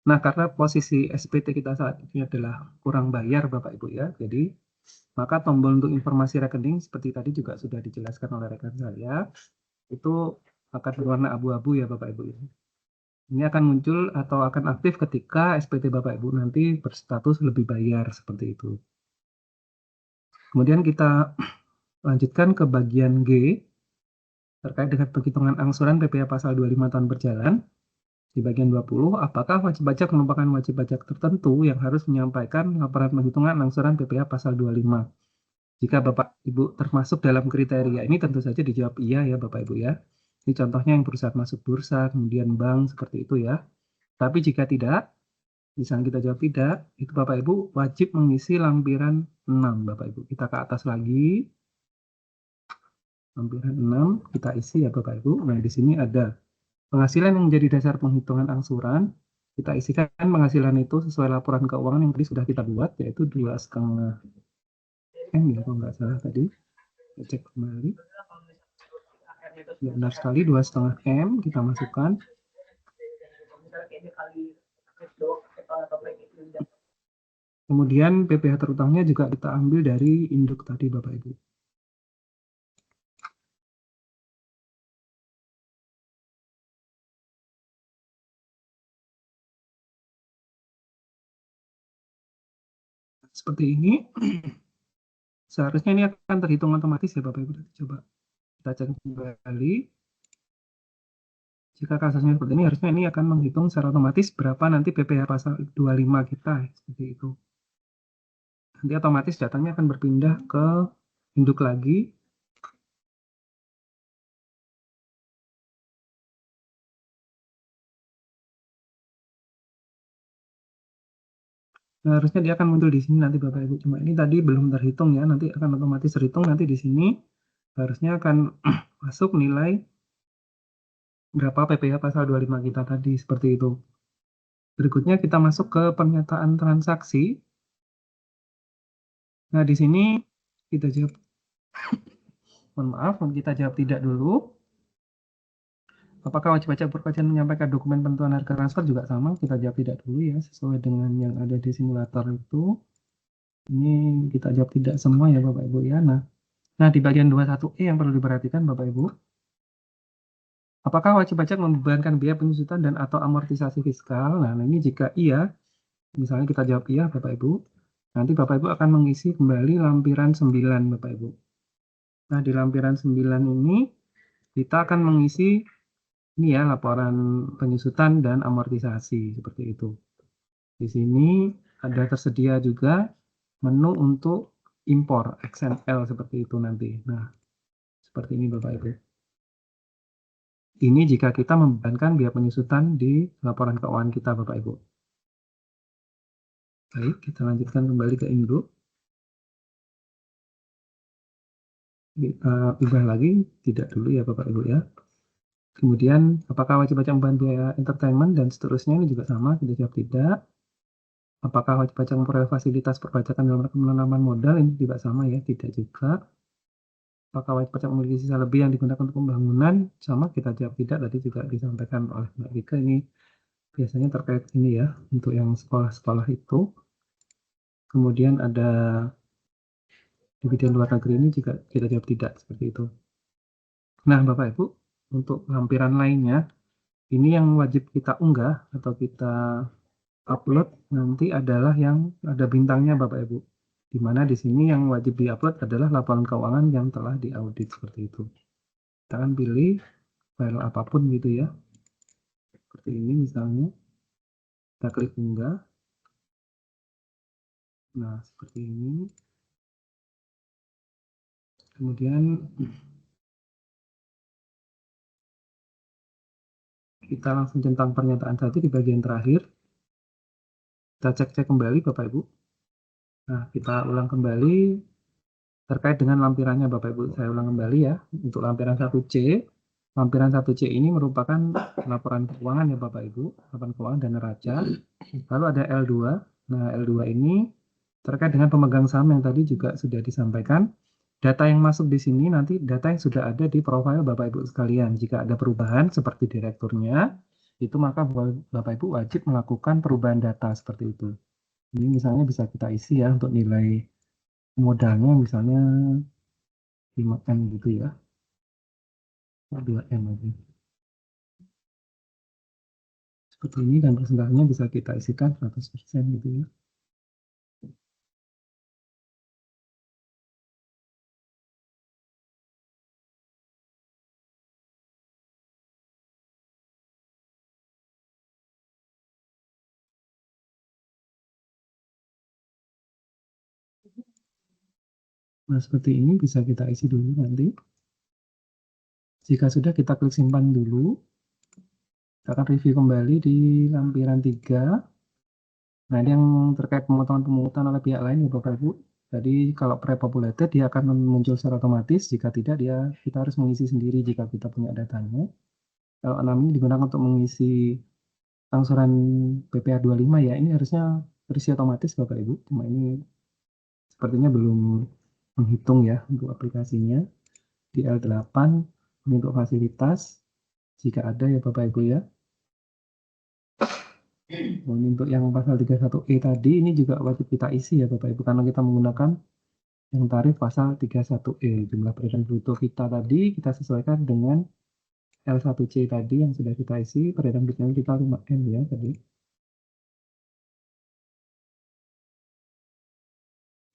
Nah, karena posisi SPT kita saat ini adalah kurang bayar Bapak Ibu ya, jadi maka tombol untuk informasi rekening seperti tadi juga sudah dijelaskan oleh rekan saya, itu akan berwarna abu-abu ya Bapak Ibu. Ini akan muncul atau akan aktif ketika SPT Bapak Ibu nanti berstatus lebih bayar seperti itu. Kemudian kita lanjutkan ke bagian G, terkait dengan penghitungan angsuran PPh pasal 25 tahun berjalan. Di bagian 20, apakah wajib pajak merupakan wajib pajak tertentu yang harus menyampaikan laporan penghitungan angsuran PPh pasal 25? Jika Bapak Ibu termasuk dalam kriteria ini, tentu saja dijawab iya ya Bapak Ibu ya. Ini contohnya yang perusahaan masuk bursa, kemudian bank, seperti itu ya. Tapi jika tidak, misalnya kita jawab tidak, itu Bapak Ibu wajib mengisi lampiran 6 Bapak Ibu. Kita ke atas lagi. Lampiran 6 kita isi ya Bapak Ibu. Nah, di sini ada penghasilan yang menjadi dasar penghitungan angsuran. Kita isikan penghasilan itu sesuai laporan keuangan yang tadi sudah kita buat, yaitu 2,5 M ya kalau nggak salah tadi. Kita cek kembali. Ya, benar sekali 2,5 M kita masukkan. Kemudian PPh terutangnya juga kita ambil dari induk tadi Bapak Ibu. Seperti ini. Seharusnya ini akan terhitung otomatis ya Bapak Ibu. Coba kita cek kembali. Jika kasusnya seperti ini, harusnya ini akan menghitung secara otomatis berapa nanti PPh pasal 25 kita, seperti itu. Nanti otomatis datanya akan berpindah ke induk lagi. Nah, harusnya dia akan muncul di sini nanti Bapak Ibu. Cuma ini tadi belum terhitung ya, nanti akan otomatis terhitung nanti di sini. Harusnya akan masuk nilai berapa PPh pasal 25 kita tadi, seperti itu. Berikutnya kita masuk ke pernyataan transaksi. Nah, di sini kita jawab, mohon maaf, kita jawab tidak dulu. Apakah wajib pajak berkewajiban menyampaikan dokumen penentuan harga transfer juga sama? Kita jawab tidak dulu ya, sesuai dengan yang ada di simulator itu. Ini kita jawab tidak semua ya Bapak Ibu ya. Nah di bagian 21E yang perlu diperhatikan Bapak Ibu. Apakah wajib pajak membebankan biaya penyusutan dan atau amortisasi fiskal? Nah ini jika iya, misalnya kita jawab iya Bapak Ibu. Nanti Bapak Ibu akan mengisi kembali lampiran 9 Bapak Ibu. Nah di lampiran 9 ini kita akan mengisi ini ya laporan penyusutan dan amortisasi seperti itu. Di sini ada tersedia juga menu untuk impor XML seperti itu nanti. Nah, seperti ini Bapak Ibu. Ini jika kita membebankan biaya penyusutan di laporan keuangan kita Bapak Ibu. Baik, kita lanjutkan kembali ke Indo. Ubah lagi, tidak dulu ya Bapak Ibu ya. Kemudian, apakah wajib pajak membayar biaya entertainment dan seterusnya ini juga sama, kita jawab tidak. Apakah wajib pajak memperoleh fasilitas perpajakan dalam penanaman modal ini juga sama ya, tidak juga. Apakah wajib pajak memiliki sisa lebih yang digunakan untuk pembangunan? Sama, kita jawab tidak. Tadi juga disampaikan oleh Mbak Rika, ini biasanya terkait ini ya, untuk yang sekolah-sekolah itu. Kemudian ada dividen luar negeri ini juga kita jawab tidak, seperti itu. Nah, Bapak Ibu, untuk lampiran lainnya, ini yang wajib kita unggah atau kita upload nanti adalah yang ada bintangnya Bapak Ibu. Di mana di sini yang wajib diupload adalah laporan keuangan yang telah diaudit seperti itu. Kita akan pilih file apapun gitu ya. Seperti ini misalnya. Kita klik unggah. Nah, seperti ini. Kemudian kita langsung centang pernyataan saja di bagian terakhir. Kita cek-cek kembali Bapak Ibu. Nah, kita ulang kembali terkait dengan lampirannya Bapak Ibu. Saya ulang kembali ya. Untuk lampiran 1C. Lampiran 1C ini merupakan laporan keuangan ya Bapak Ibu. Laporan keuangan dan neraca. Lalu ada L2. Nah, L2 ini terkait dengan pemegang saham yang tadi juga sudah disampaikan. Data yang masuk di sini nanti data yang sudah ada di profil Bapak Ibu sekalian. Jika ada perubahan seperti direkturnya, itu maka Bapak Ibu wajib melakukan perubahan data seperti itu. Ini misalnya bisa kita isi ya untuk nilai modalnya misalnya 5M gitu ya. 2M aja. Seperti ini dan persentasenya bisa kita isikan 100% gitu ya. Nah, seperti ini bisa kita isi dulu nanti. Jika sudah, kita klik simpan dulu. Kita akan review kembali di lampiran 3. Nah, ini yang terkait pemotongan-pemungutan oleh pihak lain ya Bapak Ibu. Jadi kalau pre-populated dia akan muncul secara otomatis, jika tidak kita harus mengisi sendiri jika kita punya datanya. Kalau 6 ini digunakan untuk mengisi angsuran PPh 25 ya, ini harusnya terisi otomatis Bapak Ibu. Cuma ini sepertinya belum menghitung ya untuk aplikasinya. Di L8 ini untuk fasilitas, jika ada ya Bapak Ibu ya. Untuk yang pasal 31E tadi ini juga wajib kita isi ya Bapak Ibu karena kita menggunakan yang tarif pasal 31E. Jumlah peredaran bruto kita tadi kita sesuaikan dengan L1C tadi yang sudah kita isi, peredaran bruto kita 5M ya tadi.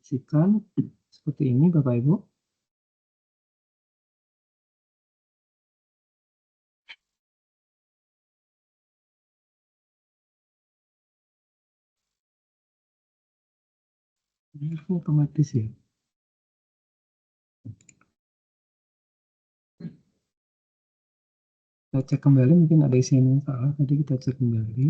Isikan seperti ini Bapak Ibu. Ini otomatis ya. Kita cek kembali mungkin ada isian yang salah. Tadi kita cek kembali.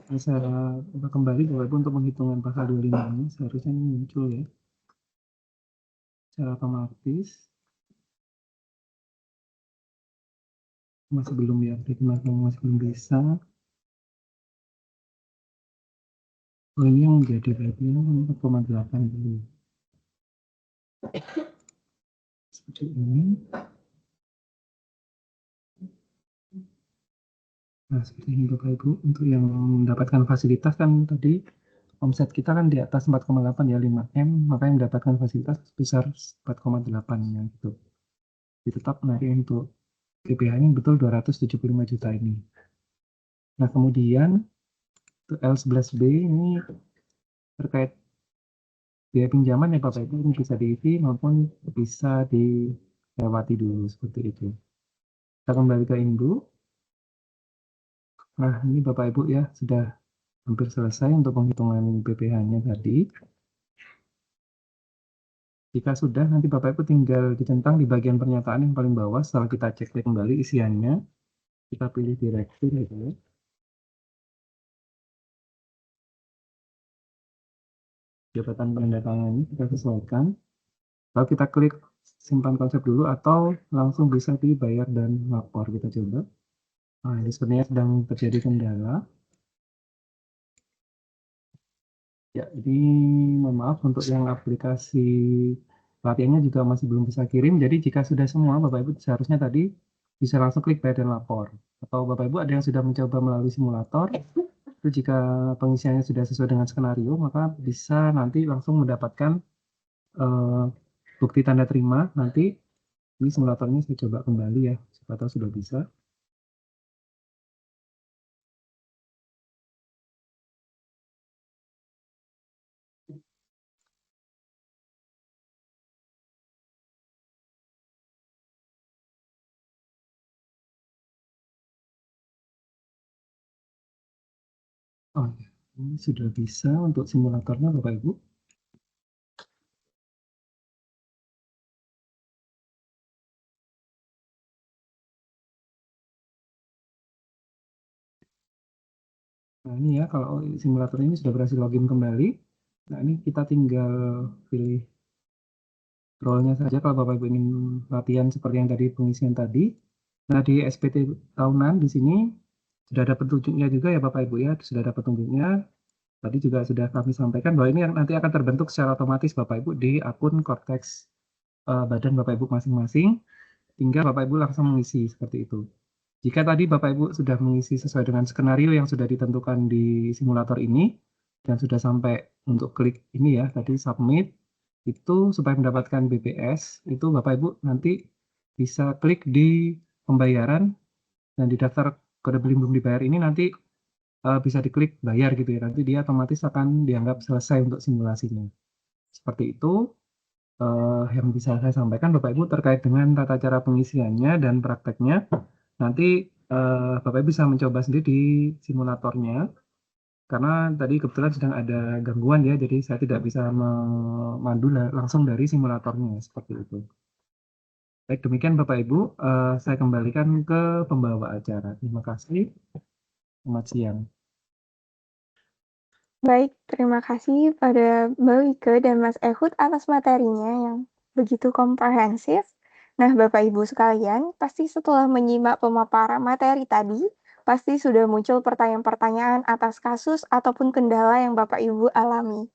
Saya coba kembali Bapak Ibu untuk penghitungan pasal 25 ini seharusnya ini muncul ya secara otomatis. Masih belum ya, masih belum bisa. Oh ini yang jadi bagian 4,8 dulu. Seperti ini. Nah, seperti ini Bapak Ibu, untuk yang mendapatkan fasilitas kan tadi omset kita kan di atas 4,8 ya, 5M, maka yang mendapatkan fasilitas sebesar 4,8 ya gitu. Tetap nanti untuk PPh-nya betul 275 juta ini. Nah, kemudian untuk L11B ini terkait biaya pinjaman ya Bapak Ibu, ini bisa diisi maupun bisa dilewati dulu seperti itu. Kita kembali ke Indo. Nah, ini Bapak Ibu ya, sudah hampir selesai untuk penghitungan PPh-nya tadi. Jika sudah, nanti Bapak Ibu tinggal dicentang di bagian pernyataan yang paling bawah. Setelah kita cek kembali isiannya, kita pilih direktur gitu ya. Jabatan penandatangannya kita sesuaikan. Lalu kita klik simpan konsep dulu atau langsung bisa dibayar dan lapor. Kita coba. Nah, ini sebenarnya sedang terjadi kendala. Ya, ini mohon maaf untuk yang aplikasi pelatihannya juga masih belum bisa kirim. Jadi jika sudah semua, Bapak Ibu seharusnya tadi bisa langsung klik bayar dan lapor. Atau Bapak Ibu ada yang sudah mencoba melalui simulator, itu jika pengisiannya sudah sesuai dengan skenario, maka bisa nanti langsung mendapatkan bukti tanda terima. Nanti ini simulatornya saya coba kembali ya, siapa tahu sudah bisa. Oh ya, ini sudah bisa untuk simulatornya Bapak Ibu. Nah ini ya, kalau simulator ini sudah berhasil login kembali. Nah ini kita tinggal pilih role-nya saja kalau Bapak Ibu ingin latihan seperti yang tadi pengisian tadi. Nah di SPT tahunan di sini sudah ada petunjuknya juga ya Bapak Ibu ya, sudah ada petunjuknya. Tadi juga sudah kami sampaikan bahwa ini yang nanti akan terbentuk secara otomatis Bapak Ibu di akun Cortex badan Bapak Ibu masing-masing. Tinggal Bapak Ibu langsung mengisi seperti itu. Jika tadi Bapak Ibu sudah mengisi sesuai dengan skenario yang sudah ditentukan di simulator ini, dan sudah sampai untuk klik ini ya, tadi submit, itu supaya mendapatkan BPS, itu Bapak Ibu nanti bisa klik di pembayaran, dan di daftar kode belum dibayar ini nanti bisa diklik bayar gitu ya, nanti dia otomatis akan dianggap selesai untuk simulasinya. Seperti itu yang bisa saya sampaikan Bapak Ibu terkait dengan tata cara pengisiannya dan prakteknya. Nanti Bapak Ibu bisa mencoba sendiri di simulatornya, karena tadi kebetulan sedang ada gangguan ya, jadi saya tidak bisa memandu langsung dari simulatornya, seperti itu. Baik, demikian Bapak Ibu, saya kembalikan ke pembawa acara. Terima kasih, selamat siang. Baik, terima kasih pada Mbak Wike dan Mas Ehud atas materinya yang begitu komprehensif. Nah, Bapak Ibu sekalian, pasti setelah menyimak pemaparan materi tadi, pasti sudah muncul pertanyaan-pertanyaan atas kasus ataupun kendala yang Bapak Ibu alami.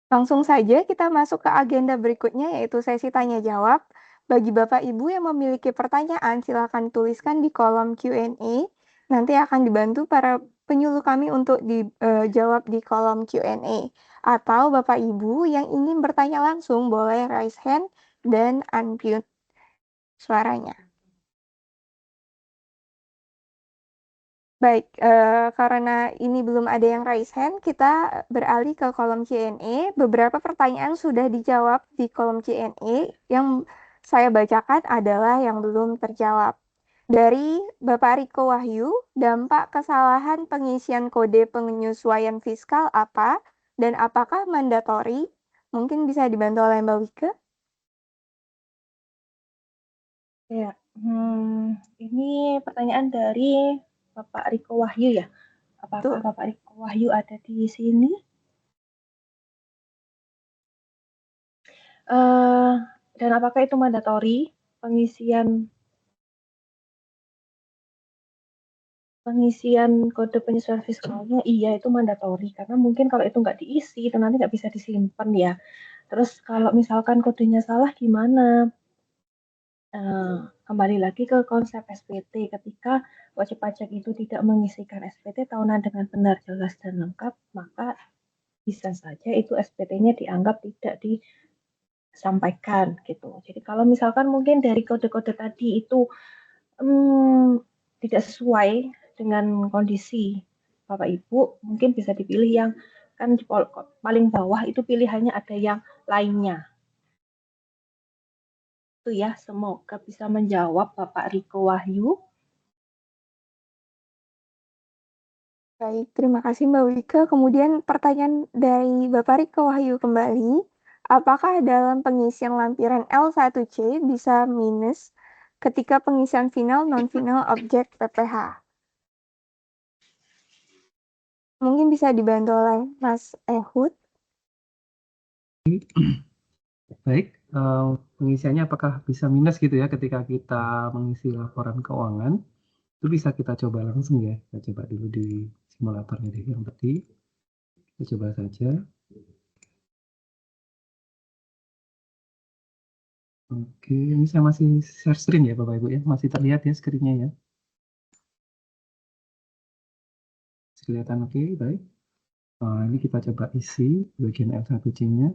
Langsung saja kita masuk ke agenda berikutnya, yaitu sesi tanya jawab. Bagi Bapak Ibu yang memiliki pertanyaan, silakan tuliskan di kolom Q&A. Nanti akan dibantu para penyuluh kami untuk dijawab di kolom Q&A. Atau Bapak Ibu yang ingin bertanya langsung, boleh raise hand dan unmute suaranya. Baik, karena ini belum ada yang raise hand, kita beralih ke kolom Q&A. Beberapa pertanyaan sudah dijawab di kolom Q&A. Yang saya bacakan adalah yang belum terjawab. Dari Bapak Riko Wahyu, dampak kesalahan pengisian kode penyesuaian fiskal apa dan apakah mandatori? Mungkin bisa dibantu oleh Mbak Wike. Ya, ini pertanyaan dari Bapak Riko Wahyu ya. Apakah Betul. Bapak Riko Wahyu ada di sini? Dan apakah itu mandatori pengisian kode penyesuaian fiskalnya? Iya, itu mandatori karena mungkin kalau itu nggak diisi itu nanti nggak bisa disimpan ya. Terus kalau misalkan kodenya salah gimana? Kembali lagi ke konsep SPT, ketika wajib pajak itu tidak mengisikan SPT tahunan dengan benar, jelas, dan lengkap, maka bisa saja itu SPT-nya dianggap tidak disampaikan gitu. Jadi kalau misalkan mungkin dari kode-kode tadi itu tidak sesuai dengan kondisi Bapak Ibu, mungkin bisa dipilih yang kan di paling bawah itu pilihannya ada yang lainnya. Itu ya, semoga bisa menjawab Bapak Riko Wahyu. Baik, terima kasih Mbak Wike. Kemudian pertanyaan dari Bapak Riko Wahyu kembali. Apakah dalam pengisian lampiran L1C bisa minus ketika pengisian final non-final objek PPH? Mungkin bisa dibantu oleh Mas Ehud. Baik, pengisiannya apakah bisa minus gitu ya ketika kita mengisi laporan keuangan? Itu bisa kita coba langsung ya. Kita coba dulu di simulatornya deh yang tadi. Kita coba saja. Oke, ini saya masih share screen ya Bapak Ibu ya. Masih terlihat ya screen-nya ya. Kelihatan oke, baik. Ini kita coba isi bagian L1C-nya.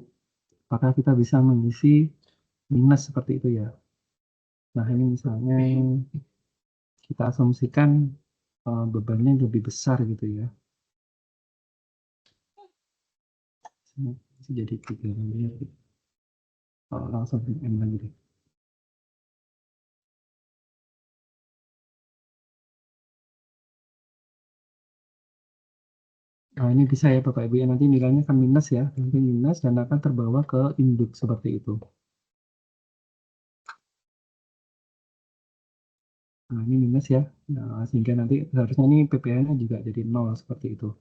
Apakah kita bisa mengisi minus seperti itu ya. Nah, ini misalnya kita asumsikan bebannya lebih besar gitu ya. Ini jadi 3 miliar. Langsung M lagi deh. Nah, ini bisa ya Bapak Ibu ya, nanti nilainya akan minus ya, nanti minus dan akan terbawa ke induk seperti itu. Nah, ini minus ya, nah, sehingga nanti seharusnya ini PPh-nya juga jadi 0 seperti itu.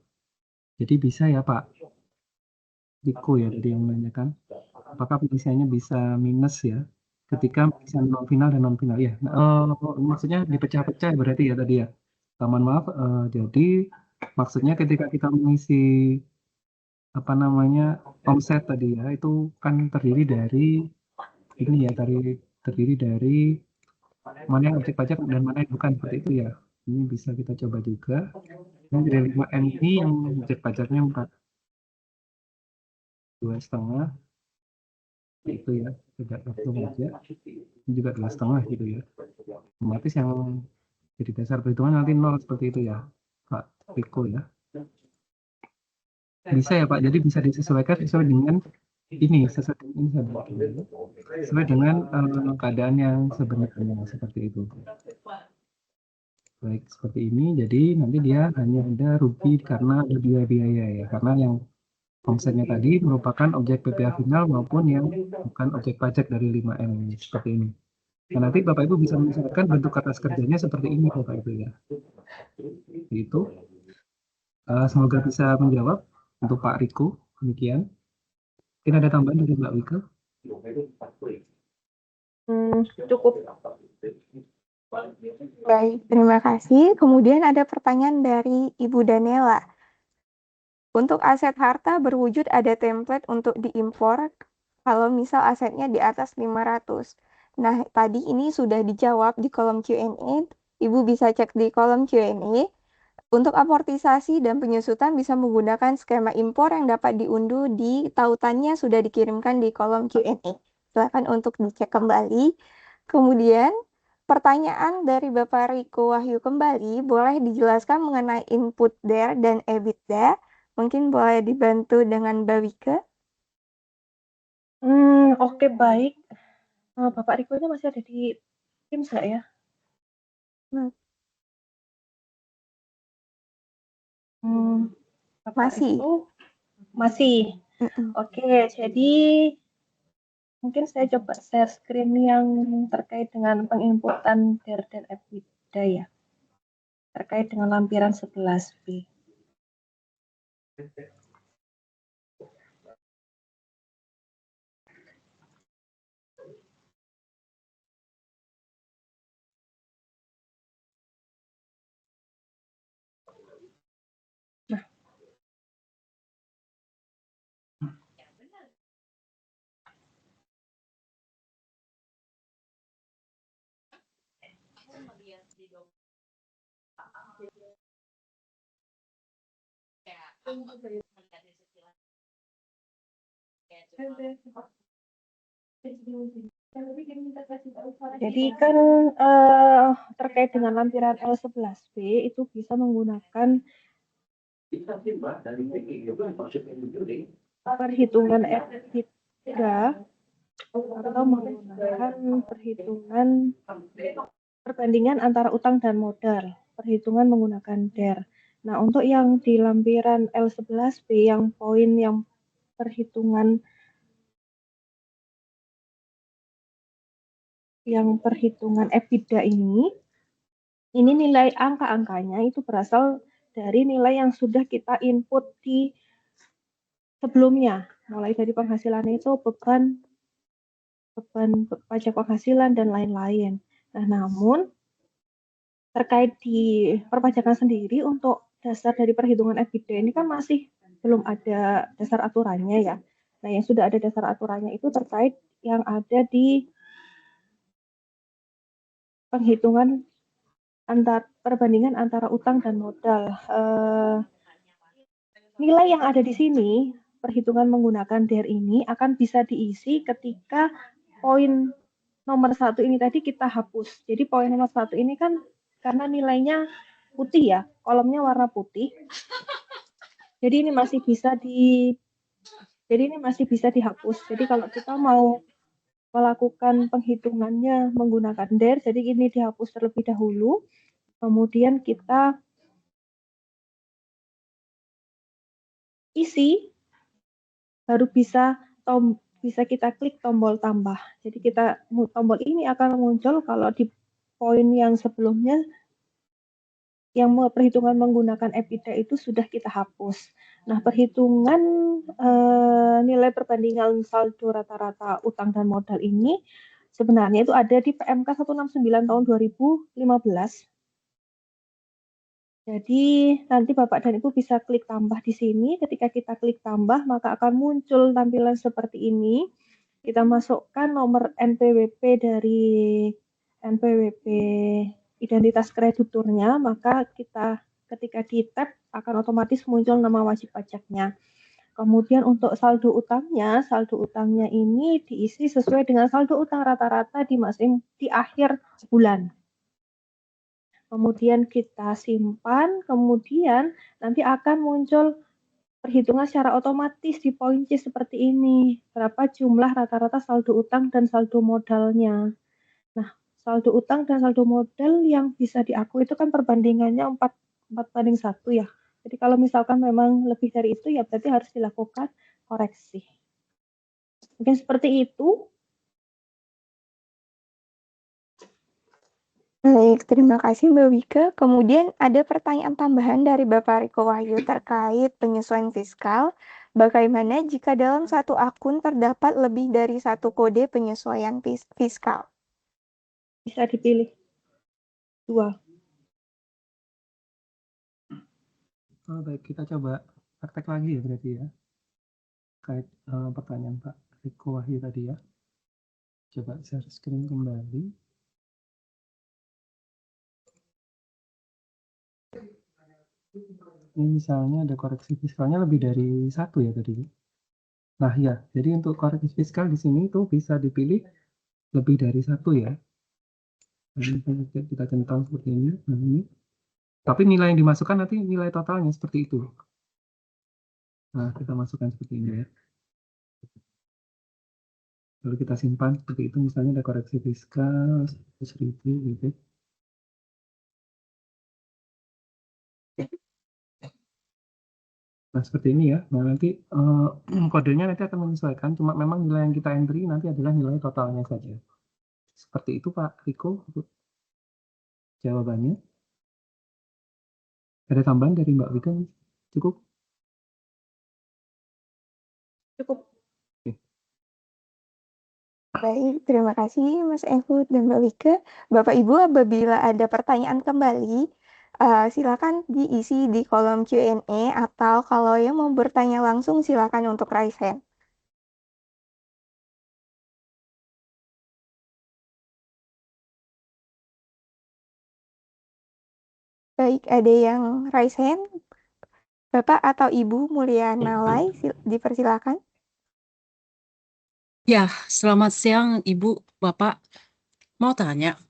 Jadi bisa ya Pak Riko ya tadi yang menanyakan, apakah pengisiannya bisa minus ya ketika pengisian non final dan non final ya. Maksudnya dipecah-pecah berarti ya tadi ya. Mohon maaf, jadi maksudnya ketika kita mengisi apa namanya omset tadi ya, itu kan terdiri dari ini ya, terdiri dari mana yang objek pajak dan mana yang bukan seperti itu ya. Ini bisa kita coba juga. Ini dari 5M ini yang objek pajaknya 2,5 itu ya, tidak langsung aja. Ini juga 2,5 gitu ya. Otomatis yang jadi dasar perhitungan nanti 0 seperti itu ya, Pak Riko ya. Bisa ya Pak, jadi bisa disesuaikan sesuai dengan ini, sesuai dengan keadaan yang sebenarnya seperti itu. Baik, seperti ini. Jadi nanti dia hanya ada rugi karena ada biaya-biaya ya, karena yang omsetnya tadi merupakan objek PPh final maupun yang bukan objek pajak dari 5M ini, seperti ini. Nah, nanti Bapak Ibu bisa menyesuaikan bentuk atas kerjanya seperti ini Bapak Ibu ya. Itu. Semoga bisa menjawab untuk Pak Riko. Demikian. Mungkin ada tambahan dari Mbak Wika? Cukup. Baik, terima kasih. Kemudian ada pertanyaan dari Ibu Daniela. Untuk aset harta berwujud ada template untuk diimpor kalau misal asetnya di atas 500. Nah, tadi ini sudah dijawab di kolom Q&A. Ibu bisa cek di kolom Q&A. Untuk amortisasi dan penyusutan bisa menggunakan skema impor yang dapat diunduh di tautannya sudah dikirimkan di kolom Q&A. Silakan untuk dicek kembali. Kemudian pertanyaan dari Bapak Riko Wahyu kembali, boleh dijelaskan mengenai input DER dan EBITDA? Mungkin boleh dibantu dengan Mbak Wike? Oke, baik. Bapak Riko ini masih ada di tim nggak ya? Bapak Masih. Riko masih. Oke, jadi mungkin saya coba share screen yang terkait dengan penginputan DER dan EBITDA ya, terkait dengan lampiran 11B. Nah, jadi kan terkait dengan lampiran L11B itu bisa menggunakan perhitungan EBITDA atau menggunakan perhitungan perbandingan antara utang dan modal, perhitungan menggunakan DER. Nah, untuk yang di lampiran L11B yang poin yang perhitungan EBITDA ini nilai angka-angkanya itu berasal dari nilai yang sudah kita input di sebelumnya, mulai dari penghasilannya itu beban pajak penghasilan dan lain-lain. Nah, namun terkait di perpajakan sendiri untuk dasar dari perhitungan EBITDA ini kan masih belum ada dasar aturannya ya. Nah, yang sudah ada dasar aturannya itu terkait yang ada di penghitungan perbandingan antara utang dan modal. Nilai yang ada di sini, perhitungan menggunakan DER ini akan bisa diisi ketika poin nomor 1 ini tadi kita hapus. Jadi poin nomor 1 ini kan karena nilainya putih ya, kolomnya warna putih. Jadi ini masih bisa dihapus. Jadi kalau kita mau melakukan penghitungannya menggunakan DER, jadi ini dihapus terlebih dahulu. Kemudian kita isi, baru bisa kita klik tombol tambah. Jadi tombol ini akan muncul kalau di poin yang sebelumnya yang perhitungan menggunakan EBITDA itu sudah kita hapus. Nah, perhitungan nilai perbandingan saldo rata-rata utang dan modal ini sebenarnya itu ada di PMK 169 tahun 2015. Jadi nanti Bapak dan Ibu bisa klik tambah di sini. Ketika kita klik tambah, maka akan muncul tampilan seperti ini. Kita masukkan nomor NPWP dari NPWP identitas krediturnya, maka ketika di tab akan otomatis muncul nama wajib pajaknya. Kemudian untuk saldo utangnya ini diisi sesuai dengan saldo utang rata-rata di akhir bulan. Kemudian kita simpan, kemudian nanti akan muncul perhitungan secara otomatis di poin C seperti ini. Berapa jumlah rata-rata saldo utang dan saldo modalnya. Nah, saldo utang dan saldo modal yang bisa diakui itu kan perbandingannya 4:1 ya. Jadi kalau misalkan memang lebih dari itu ya berarti harus dilakukan koreksi. Mungkin seperti itu. Baik, terima kasih Mbak Wike. Kemudian ada pertanyaan tambahan dari Bapak Riko Wahyu terkait penyesuaian fiskal. Bagaimana jika dalam satu akun terdapat lebih dari satu kode penyesuaian fiskal? Bisa dipilih 2. Oh, baik, kita coba praktek lagi ya berarti ya. Terkait pertanyaan Pak Riko Wahyu tadi ya. Coba share screen kembali. Ini misalnya ada koreksi fiskalnya lebih dari satu ya tadi. Nah ya, jadi untuk koreksi fiskal di sini itu bisa dipilih lebih dari satu ya. Kita centang seperti ini. Nah, ini. Tapi nilai yang dimasukkan nanti nilai totalnya seperti itu. Nah, kita masukkan seperti ini ya. Lalu kita simpan seperti itu, misalnya ada koreksi fiskal 100.000 gitu. Nah, seperti ini ya. Nah, nanti kodenya nanti akan menyesuaikan, cuma memang nilai yang kita entry nanti adalah nilai totalnya saja. Seperti itu Pak Riko untuk jawabannya. Ada tambahan dari Mbak Wika? Cukup? Cukup. Oke. Baik, terima kasih Mas Ehud dan Mbak Wike. Bapak Ibu, apabila ada pertanyaan kembali, silakan diisi di kolom Q&A atau kalau yang mau bertanya langsung silakan untuk raise hand. Baik, ada yang raise hand? Bapak atau Ibu Mulyana Lai, dipersilakan. Ya, selamat siang Ibu, Bapak. Mau tanya,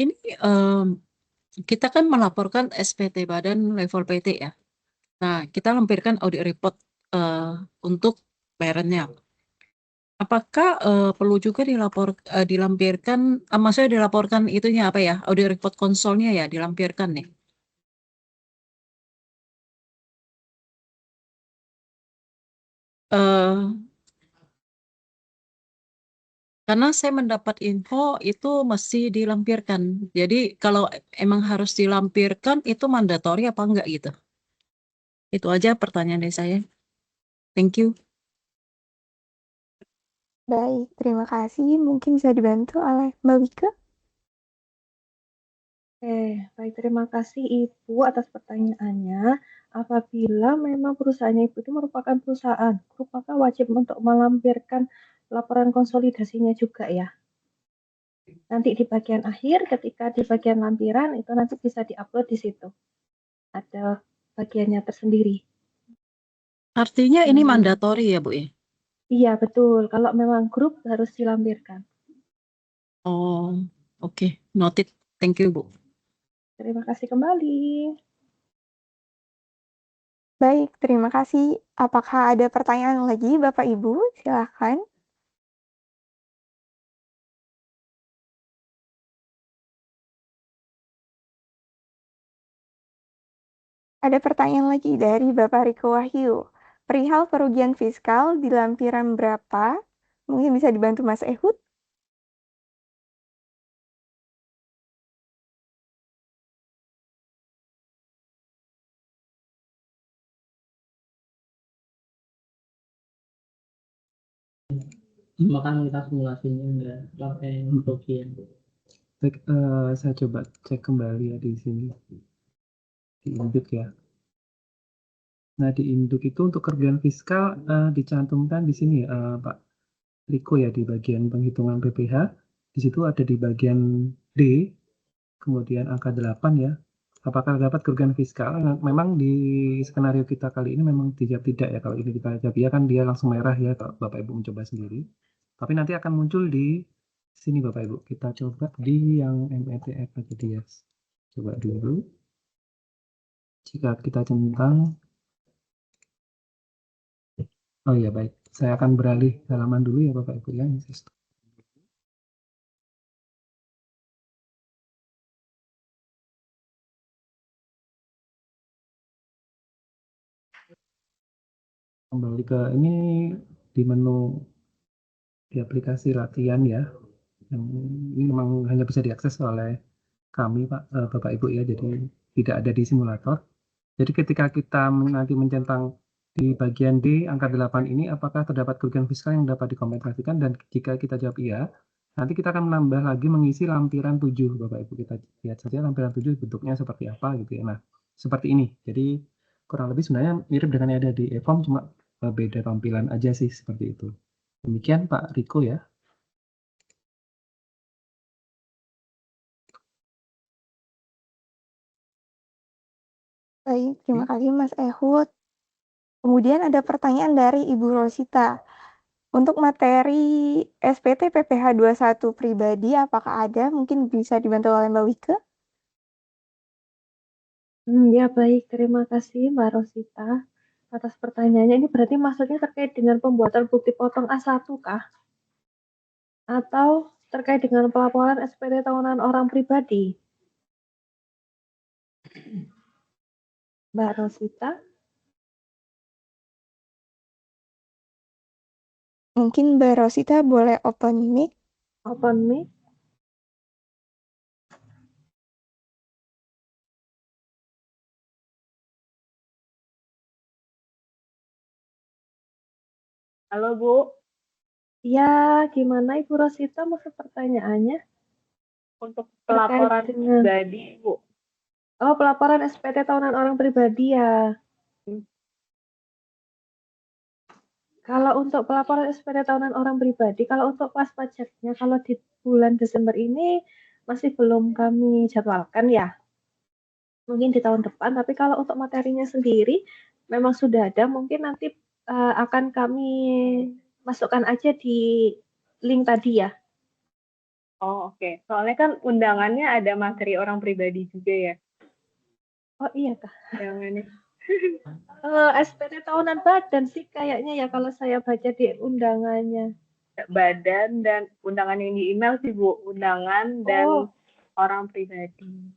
ini kita kan melaporkan SPT Badan level PT ya. Nah, kita lampirkan audit report untuk parentnya. Apakah perlu juga dilampirkan, maksudnya dilaporkan itunya apa ya, audit report konsolnya ya, dilampirkan nih. Karena saya mendapat info itu mesti dilampirkan. Jadi kalau emang harus dilampirkan itu mandatori apa enggak gitu? Itu aja pertanyaan dari saya. Thank you. Baik, terima kasih. Mungkin bisa dibantu oleh Mbak Wike. Baik, terima kasih Ibu atas pertanyaannya. Apabila memang perusahaannya Ibu itu merupakan perusahaan grup, maka wajib untuk melampirkan laporan konsolidasinya juga ya. Nanti di bagian akhir, ketika di bagian lampiran, itu nanti bisa diupload di situ. Ada bagiannya tersendiri. Artinya ini mandatori ya, Bu ya? Iya, betul. Kalau memang grup harus dilampirkan. Oh, oke. Noted. Thank you, Bu. Terima kasih kembali. Baik, terima kasih. Apakah ada pertanyaan lagi, Bapak Ibu? Silakan. Ada pertanyaan lagi dari Bapak Riko Wahyu. Perihal kerugian fiskal di lampiran berapa? Mungkin bisa dibantu Mas Ehud? Makan kita simulasinya enggak sampai kerugian. Baik, saya coba cek kembali ya di sini. Di induk ya. Nah, di induk itu untuk kerugian fiskal dicantumkan di sini Pak Riko ya, di bagian penghitungan PPh. Di situ ada di bagian D, kemudian angka 8 ya. Apakah dapat kerugian fiskal? Nah, memang di skenario kita kali ini memang dijawab tidak ya. Kalau ini kita jawab ya kan dia langsung merah ya kalau Bapak Ibu mencoba sendiri. Tapi nanti akan muncul di sini Bapak Ibu. Kita coba di yang METF aja dia. Coba dulu. Jika kita centang. Oh iya baik. Saya akan beralih halaman dulu ya Bapak Ibu ya. Kembali ke ini di menu di aplikasi latihan ya. Yang ini memang hanya bisa diakses oleh kami Pak Bapak Ibu ya. Jadi tidak ada di simulator. Jadi ketika kita nanti mencentang di bagian D angka 8 ini apakah terdapat kerugian fiskal yang dapat dikompensasikan, dan jika kita jawab iya, nanti kita akan menambah lagi mengisi lampiran 7 Bapak Ibu. Kita lihat saja lampiran 7 bentuknya seperti apa gitu ya. Nah, seperti ini. Jadi kurang lebih sebenarnya mirip dengan yang ada di e-form, cuma beda tampilan aja sih seperti itu. Demikian Pak Riko ya. Baik, terima kasih Mas Ehud. Kemudian ada pertanyaan dari Ibu Rosita. Untuk materi SPT PPH 21 pribadi, apakah ada? Mungkin bisa dibantu oleh Mbak Wike? Ya baik, terima kasih Mbak Rosita atas pertanyaannya. Ini berarti maksudnya terkait dengan pembuatan bukti potong A1 kah? Atau terkait dengan pelaporan SPT tahunan orang pribadi? Mbak Rosita? Mungkin Mbak Rosita boleh open mic. Open mic. Halo Bu, Ya, gimana Ibu Rosita maksud pertanyaannya? untuk Terkait pelaporan dengan pribadi Bu. pelaporan SPT tahunan orang pribadi ya. Kalau untuk pelaporan SPT tahunan orang pribadi, kalau untuk kelas pajaknya, kalau di bulan Desember ini masih belum kami jadwalkan ya. Mungkin di tahun depan, tapi kalau untuk materinya sendiri memang sudah ada, mungkin nanti akan kami masukkan aja di link tadi ya. Oh oke, soalnya kan undangannya ada materi orang pribadi juga ya. Oh iya kah? Undangannya. SPT tahunan badan sih kayaknya ya kalau saya baca di undangannya. Badan dan undangan yang di email sih Bu, undangan dan Oh, orang pribadi.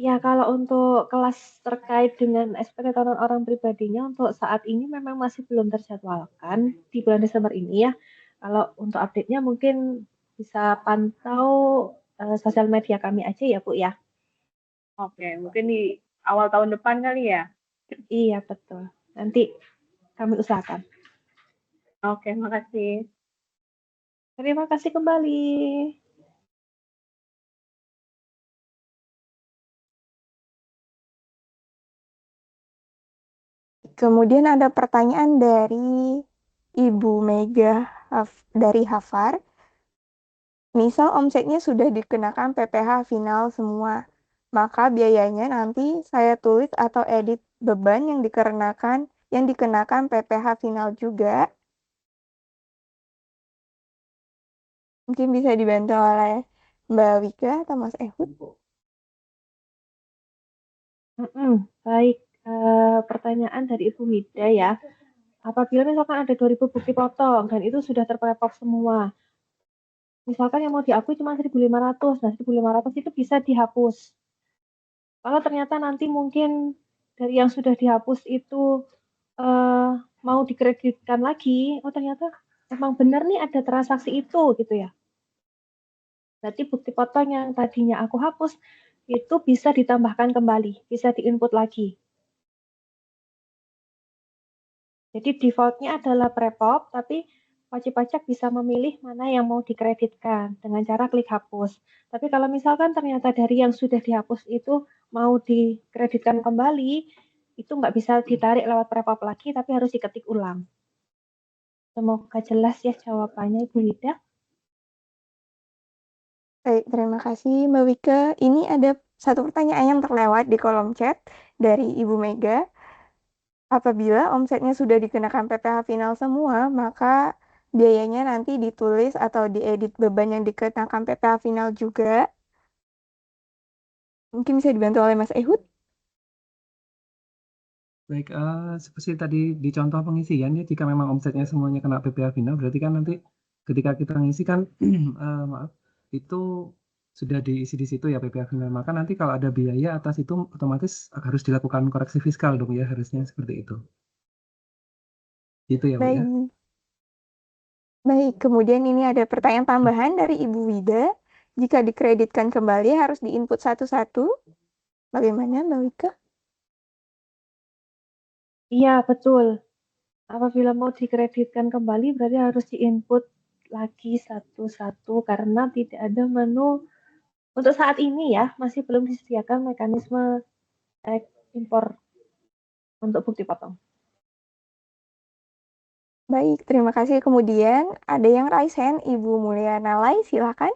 ya kalau untuk kelas terkait dengan SPT tahunan orang pribadinya untuk saat ini memang masih belum terjadwalkan di bulan Desember ini ya. Kalau untuk update-nya mungkin bisa pantau sosial media kami aja ya Bu ya. Oke, mungkin di awal tahun depan kali ya. Iya betul. Nanti kami usahakan. Oke, makasih. Terima kasih kembali. Kemudian ada pertanyaan dari Ibu Mega dari Hafar. Misal omsetnya sudah dikenakan PPh final semua, maka biayanya nanti saya tulis atau edit beban yang dikenakan PPh final juga. Mungkin bisa dibantu oleh Mbak Wika atau Mas Ehud. Baik, pertanyaan dari Ibu Wida ya. Apabila misalkan ada 2000 bukti potong dan itu sudah terprepop semua, misalkan yang mau dihapus cuma 1.500, nah 1.500 itu bisa dihapus. Kalau ternyata nanti mungkin dari yang sudah dihapus itu mau dikreditkan lagi, oh ternyata emang benar nih ada transaksi itu gitu ya. Berarti bukti potong yang tadinya aku hapus itu bisa ditambahkan kembali, bisa diinput lagi. Jadi defaultnya adalah prepop, tapi wajib pajak bisa memilih mana yang mau dikreditkan dengan cara klik hapus. Tapi kalau misalkan ternyata dari yang sudah dihapus itu mau dikreditkan kembali, itu nggak bisa ditarik lewat prepop lagi, tapi harus diketik ulang. Semoga jelas ya jawabannya Ibu Wida. Baik, terima kasih Mbak Wika. Ini ada satu pertanyaan yang terlewat di kolom chat dari Ibu Mega. Apabila omsetnya sudah dikenakan PPh final semua, maka biayanya nanti ditulis atau diedit beban yang dikenakan PPh final juga. Mungkin bisa dibantu oleh Mas Ehud. Baik, seperti tadi di contoh pengisian ya, jika memang omsetnya semuanya kena PPh final, berarti kan nanti ketika kita ngisi kan, maaf, itu sudah diisi di situ ya PPh final. Maka nanti kalau ada biaya atas itu otomatis harus dilakukan koreksi fiskal dong ya, harusnya seperti itu. Gitu ya, Bu ya. Baik. Baik, kemudian ini ada pertanyaan tambahan dari Ibu Wida. Jika dikreditkan kembali harus diinput satu-satu. Bagaimana Mbak Wika? Iya, betul. Apabila mau dikreditkan kembali berarti harus diinput lagi satu-satu karena tidak ada menu untuk saat ini ya, masih belum disediakan mekanisme impor untuk bukti potong. Baik, terima kasih. Kemudian ada yang raise hand, Ibu Mulyana Lai, silakan.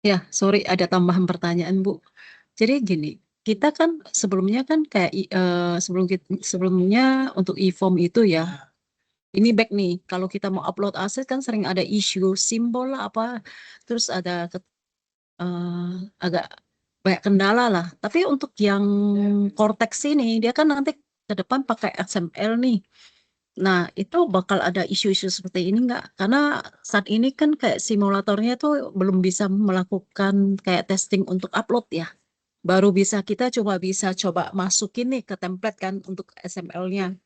Ya, sorry ada tambahan pertanyaan Bu. Jadi gini, kita kan sebelumnya kan kayak sebelumnya untuk e-form itu ya, Ini back nih, kalau kita mau upload aset kan sering ada isu simbol lah apa, terus ada agak banyak kendala lah. Tapi untuk yang Cortex ini, dia kan nanti ke depan pakai XML nih. Nah, itu bakal ada isu-isu seperti ini nggak? Karena saat ini kan kayak simulatornya tuh belum bisa melakukan kayak testing untuk upload ya. Baru kita coba bisa coba masukin nih ke template kan untuk XML-nya.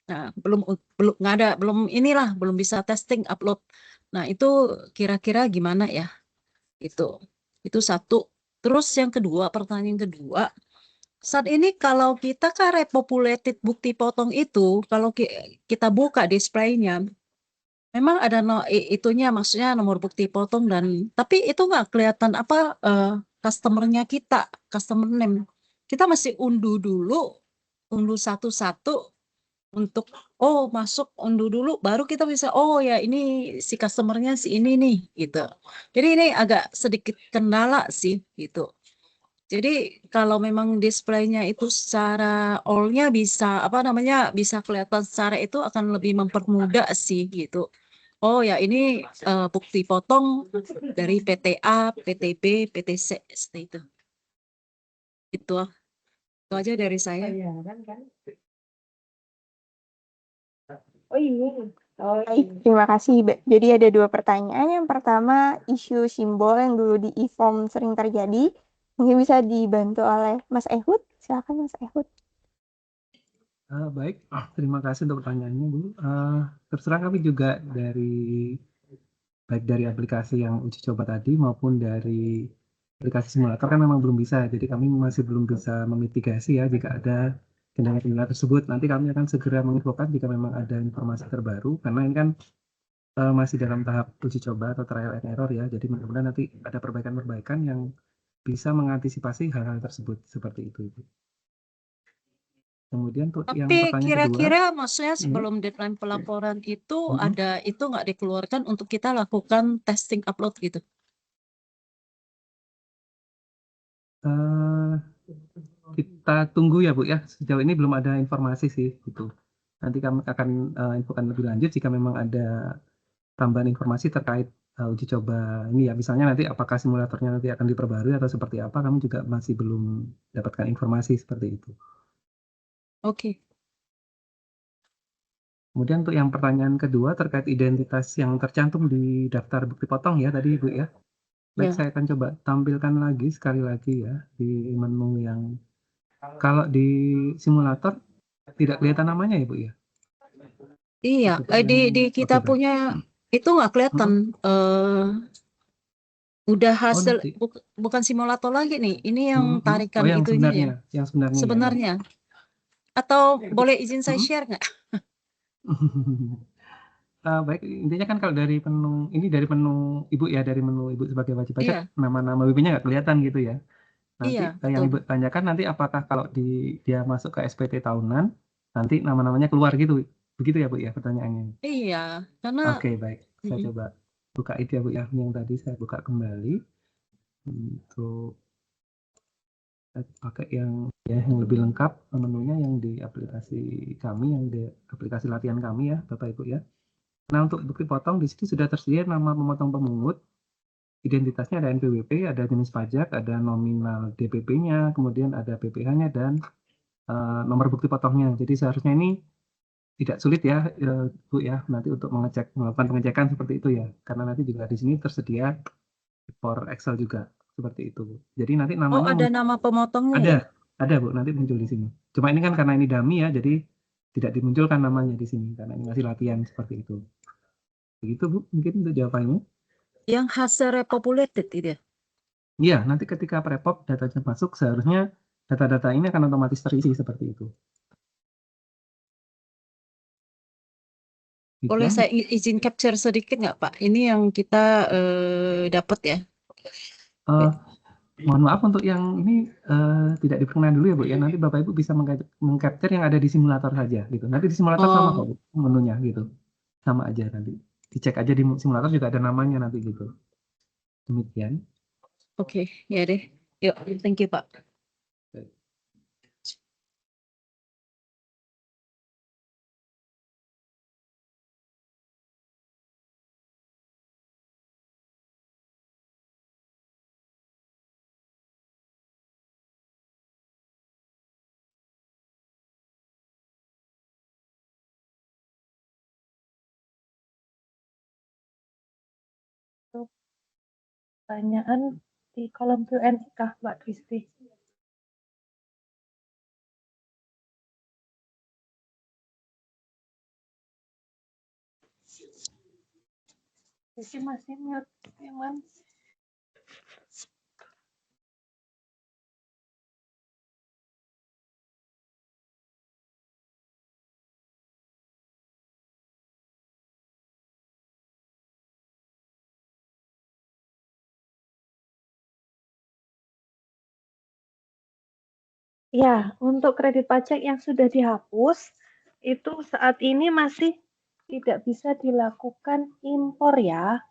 Nah, belum nggak ada, belum bisa testing upload. Nah, itu kira-kira gimana ya? Itu satu. Terus yang kedua, pertanyaan kedua, saat ini kalau kita kan repopulated bukti potong itu, kalau kita buka displaynya, memang ada itunya, maksudnya nomor bukti potong tapi itu nggak kelihatan apa customer-nya kita, customer name. Kita masih unduh satu-satu untuk masuk unduh dulu, baru kita bisa ya ini si customer-nya si ini nih gitu. Jadi ini agak sedikit kendala sih gitu. Jadi kalau memang displaynya itu secara all-nya bisa apa namanya bisa kelihatan secara itu akan lebih mempermudah sih gitu. Oh ya ini bukti potong dari PTA, PTB, PTC seperti itu. Itu aja dari saya. Oh iya. Baik, terima kasih. Jadi ada 2 pertanyaan. Yang pertama, isu simbol yang dulu di e-form sering terjadi. Mungkin bisa dibantu oleh Mas Ehud. Silakan Mas Ehud. Baik, terima kasih untuk pertanyaannya, Bu. Terserah kami juga baik dari aplikasi yang uji coba tadi maupun dari aplikasi simulator kan memang belum bisa. Jadi kami masih belum bisa memitigasi ya jika ada kendala-kendala tersebut. Nanti kami akan segera menginfokan jika memang ada informasi terbaru, karena ini kan masih dalam tahap uji coba atau trial and error ya. Jadi mudah-mudahan nanti ada perbaikan-perbaikan yang bisa mengantisipasi hal-hal tersebut seperti itu. Kemudian untuk yang Tapi pertanyaan kedua, kira-kira maksudnya ya, sebelum deadline pelaporan itu mm-mm. ada itu nggak dikeluarkan untuk kita lakukan testing upload gitu? eh, kita tunggu ya Bu ya. Sejauh ini belum ada informasi sih gitu. Nanti kami akan infokan lebih lanjut jika memang ada tambahan informasi terkait uji coba ini ya. Misalnya nanti apakah simulatornya nanti akan diperbarui atau seperti apa, kami juga masih belum dapatkan informasi seperti itu. Oke. Kemudian untuk yang pertanyaan kedua terkait identitas yang tercantum di daftar bukti potong ya tadi Bu ya. Baik, Ya. saya akan coba tampilkan lagi sekali lagi ya di menu yang kalau di simulator tidak kelihatan namanya ya Bu ya. Iya, di kita Oke, baik. punya itu nggak kelihatan. Mm-mm. Udah Oh, hasil nanti. bukan simulator lagi nih. Ini yang tarikan Oh, yang itunya ya. sebenarnya, ya baik. Sebenarnya. Atau boleh izin saya Mm-mm. share nggak? Baik, intinya kan kalau dari dari menu Ibu ya, dari menu Ibu sebagai wajib pajak, Iya, nama-nama WP-nya nggak kelihatan gitu ya. Nanti iya, yang betul. Ibu tanyakan nanti apakah kalau dia masuk ke SPT tahunan, nanti nama-namanya keluar gitu. Begitu ya Bu ya pertanyaannya. Iya, karena Oke, baik. Saya coba buka itu ya Bu ya. Yang tadi saya buka kembali untuk pakai yang lebih lengkap menunya yang di aplikasi kami, yang di aplikasi latihan kami ya, Bapak Ibu ya. Nah, untuk bukti potong di sini sudah tersedia nama pemotong pemungut, identitasnya ada NPWP, ada jenis pajak, ada nominal DPP-nya, kemudian ada PPh-nya dan nomor bukti potongnya. Jadi seharusnya ini tidak sulit ya, Bu ya, nanti untuk melakukan pengecekan seperti itu ya. Karena nanti juga di sini tersedia for Excel juga seperti itu, Bu. Jadi nanti namanya ada nama pemotongnya ya? ada Bu, nanti muncul di sini. Cuma ini kan karena ini dummy ya, jadi tidak dimunculkan namanya di sini karena ini masih latihan seperti itu. Begitu Bu, mungkin untuk jawabannya. Yang hasil repopulated itu ya? Iya, nanti ketika prepop datanya masuk, seharusnya data-data ini akan otomatis terisi seperti itu. Boleh Demikian. saya izin capture sedikit nggak Pak? Ini yang kita dapat ya. Eh, mohon maaf untuk yang ini tidak diperkenan dulu ya Bu ya. Nanti Bapak Ibu bisa mengcapture yang ada di simulator saja gitu. Nanti di simulator sama kok Oh, Bu, menunya gitu. Sama aja nanti. Dicek aja di simulator juga ada namanya nanti gitu. Demikian. oke. Ya deh. Yuk, thank you Pak. Untuk pertanyaan di kolom Q&A kah, Mbak Kristi? Jadi masih mute, teman. Ya, untuk kredit pajak yang sudah dihapus, itu saat ini masih tidak bisa dilakukan impor ya,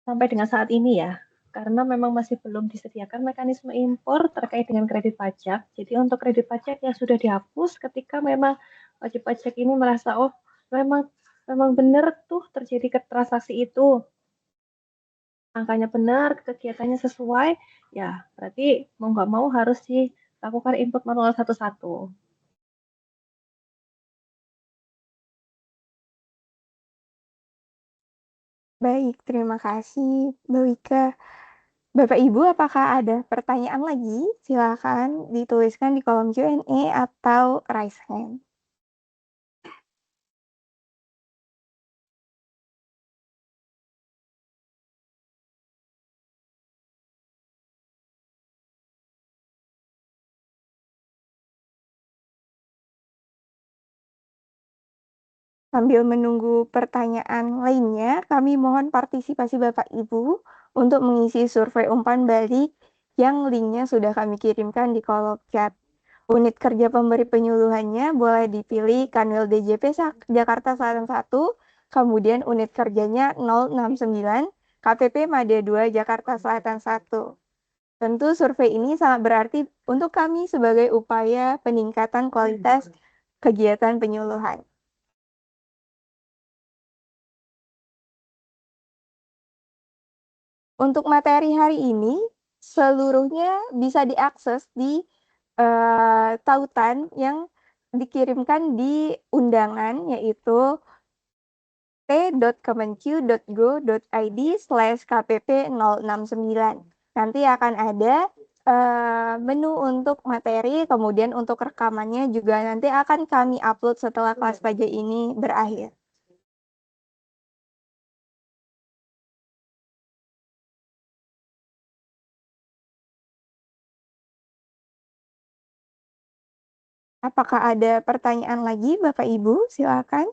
sampai dengan saat ini ya. Karena memang masih belum disediakan mekanisme impor terkait dengan kredit pajak. Jadi untuk kredit pajak yang sudah dihapus ketika memang wajib pajak ini merasa, oh memang benar tuh terjadi transaksi itu, angkanya benar, kegiatannya sesuai, ya berarti mau nggak mau harus dilakukan input manual satu-satu. Baik, terima kasih, Mbak Wika. Bapak Ibu, apakah ada pertanyaan lagi? Silakan dituliskan di kolom Q&A atau raise hand. Sambil menunggu pertanyaan lainnya, kami mohon partisipasi Bapak Ibu untuk mengisi survei umpan balik yang linknya sudah kami kirimkan di kolom chat. Unit kerja pemberi penyuluhannya boleh dipilih Kanwil DJP Jakarta Selatan 1, kemudian unit kerjanya 069, KPP Made 2 Jakarta Selatan 1. Tentu survei ini sangat berarti untuk kami sebagai upaya peningkatan kualitas kegiatan penyuluhan. Untuk materi hari ini, seluruhnya bisa diakses di tautan yang dikirimkan di undangan, yaitu t.kemenq.go.id/kpp069. Nanti akan ada menu untuk materi, kemudian untuk rekamannya juga nanti akan kami upload setelah kelas pajak ini berakhir. Apakah ada pertanyaan lagi, Bapak Ibu? Silakan.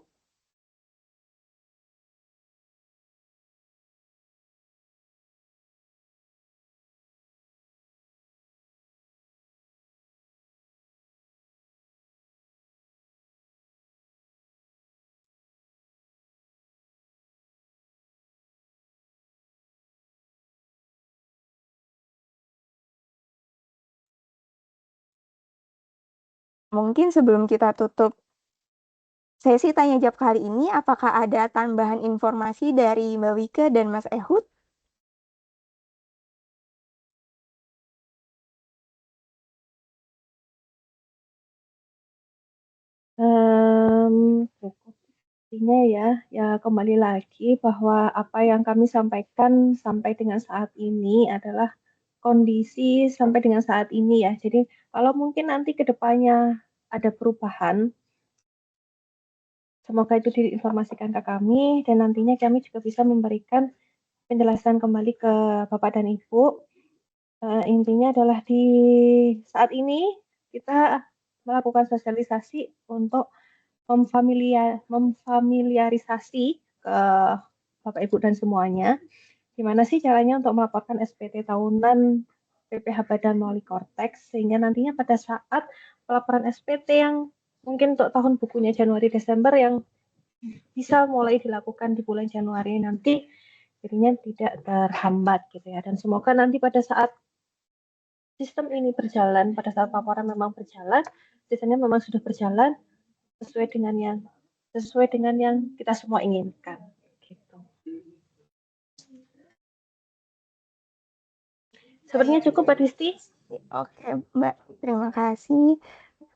Mungkin sebelum kita tutup sesi tanya jawab kali ini, apakah ada tambahan informasi dari Mbak Wika dan Mas Ehud? Intinya ya kembali lagi bahwa apa yang kami sampaikan sampai dengan saat ini adalah kondisi sampai dengan saat ini ya. Jadi kalau mungkin nanti ke depannya ada perubahan, semoga itu diinformasikan ke kami dan nantinya kami juga bisa memberikan penjelasan kembali ke Bapak dan Ibu. Intinya adalah di saat ini kita melakukan sosialisasi untuk memfamiliarisasi ke Bapak Ibu dan semuanya. Gimana sih caranya untuk melaporkan SPT tahunan PPh Badan melalui Kortex, sehingga nantinya pada saat pelaporan SPT yang mungkin untuk tahun bukunya Januari-Desember yang bisa mulai dilakukan di bulan Januari nanti, jadinya tidak terhambat gitu ya. Dan semoga nanti pada saat sistem ini berjalan, pada saat laporan memang berjalan, sistemnya memang sudah berjalan sesuai dengan yang kita semua inginkan. Gitu. Sepertinya cukup, Mbak Disti. Oke, Mbak. Terima kasih.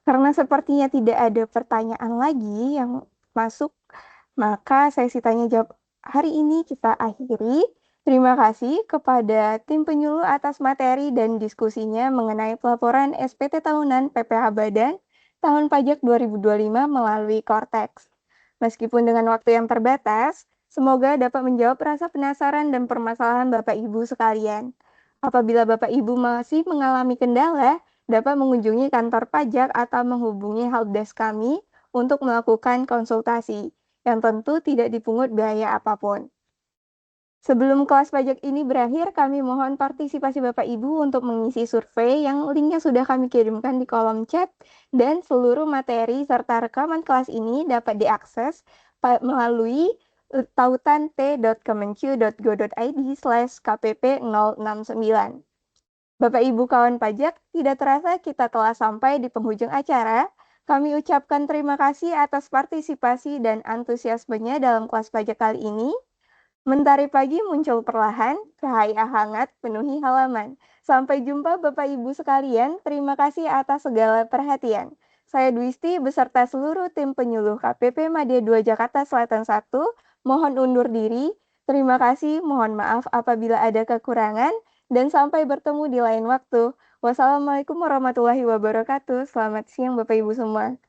Karena sepertinya tidak ada pertanyaan lagi yang masuk, maka sesi tanya jawab hari ini kita akhiri. Terima kasih kepada tim penyuluh atas materi dan diskusinya mengenai pelaporan SPT tahunan PPh Badan tahun pajak 2025 melalui Cortex. Meskipun dengan waktu yang terbatas, semoga dapat menjawab rasa penasaran dan permasalahan Bapak Ibu sekalian. Apabila Bapak Ibu masih mengalami kendala, dapat mengunjungi kantor pajak atau menghubungi helpdesk kami untuk melakukan konsultasi, yang tentu tidak dipungut biaya apapun. Sebelum kelas pajak ini berakhir, kami mohon partisipasi Bapak Ibu untuk mengisi survei yang linknya sudah kami kirimkan di kolom chat, dan seluruh materi serta rekaman kelas ini dapat diakses melalui tautan t.kemenq.go.id/kpp069. Bapak Ibu kawan pajak, tidak terasa kita telah sampai di penghujung acara. Kami ucapkan terima kasih atas partisipasi dan antusiasmenya dalam kelas pajak kali ini. Mentari pagi muncul perlahan, cahaya hangat penuhi halaman. Sampai jumpa Bapak Ibu sekalian, terima kasih atas segala perhatian. Saya Dwisti beserta seluruh tim penyuluh KPP Madya 2 Jakarta Selatan 1, mohon undur diri. Terima kasih, mohon maaf apabila ada kekurangan, dan sampai bertemu di lain waktu. Wassalamualaikum warahmatullahi wabarakatuh. Selamat siang Bapak Ibu semua.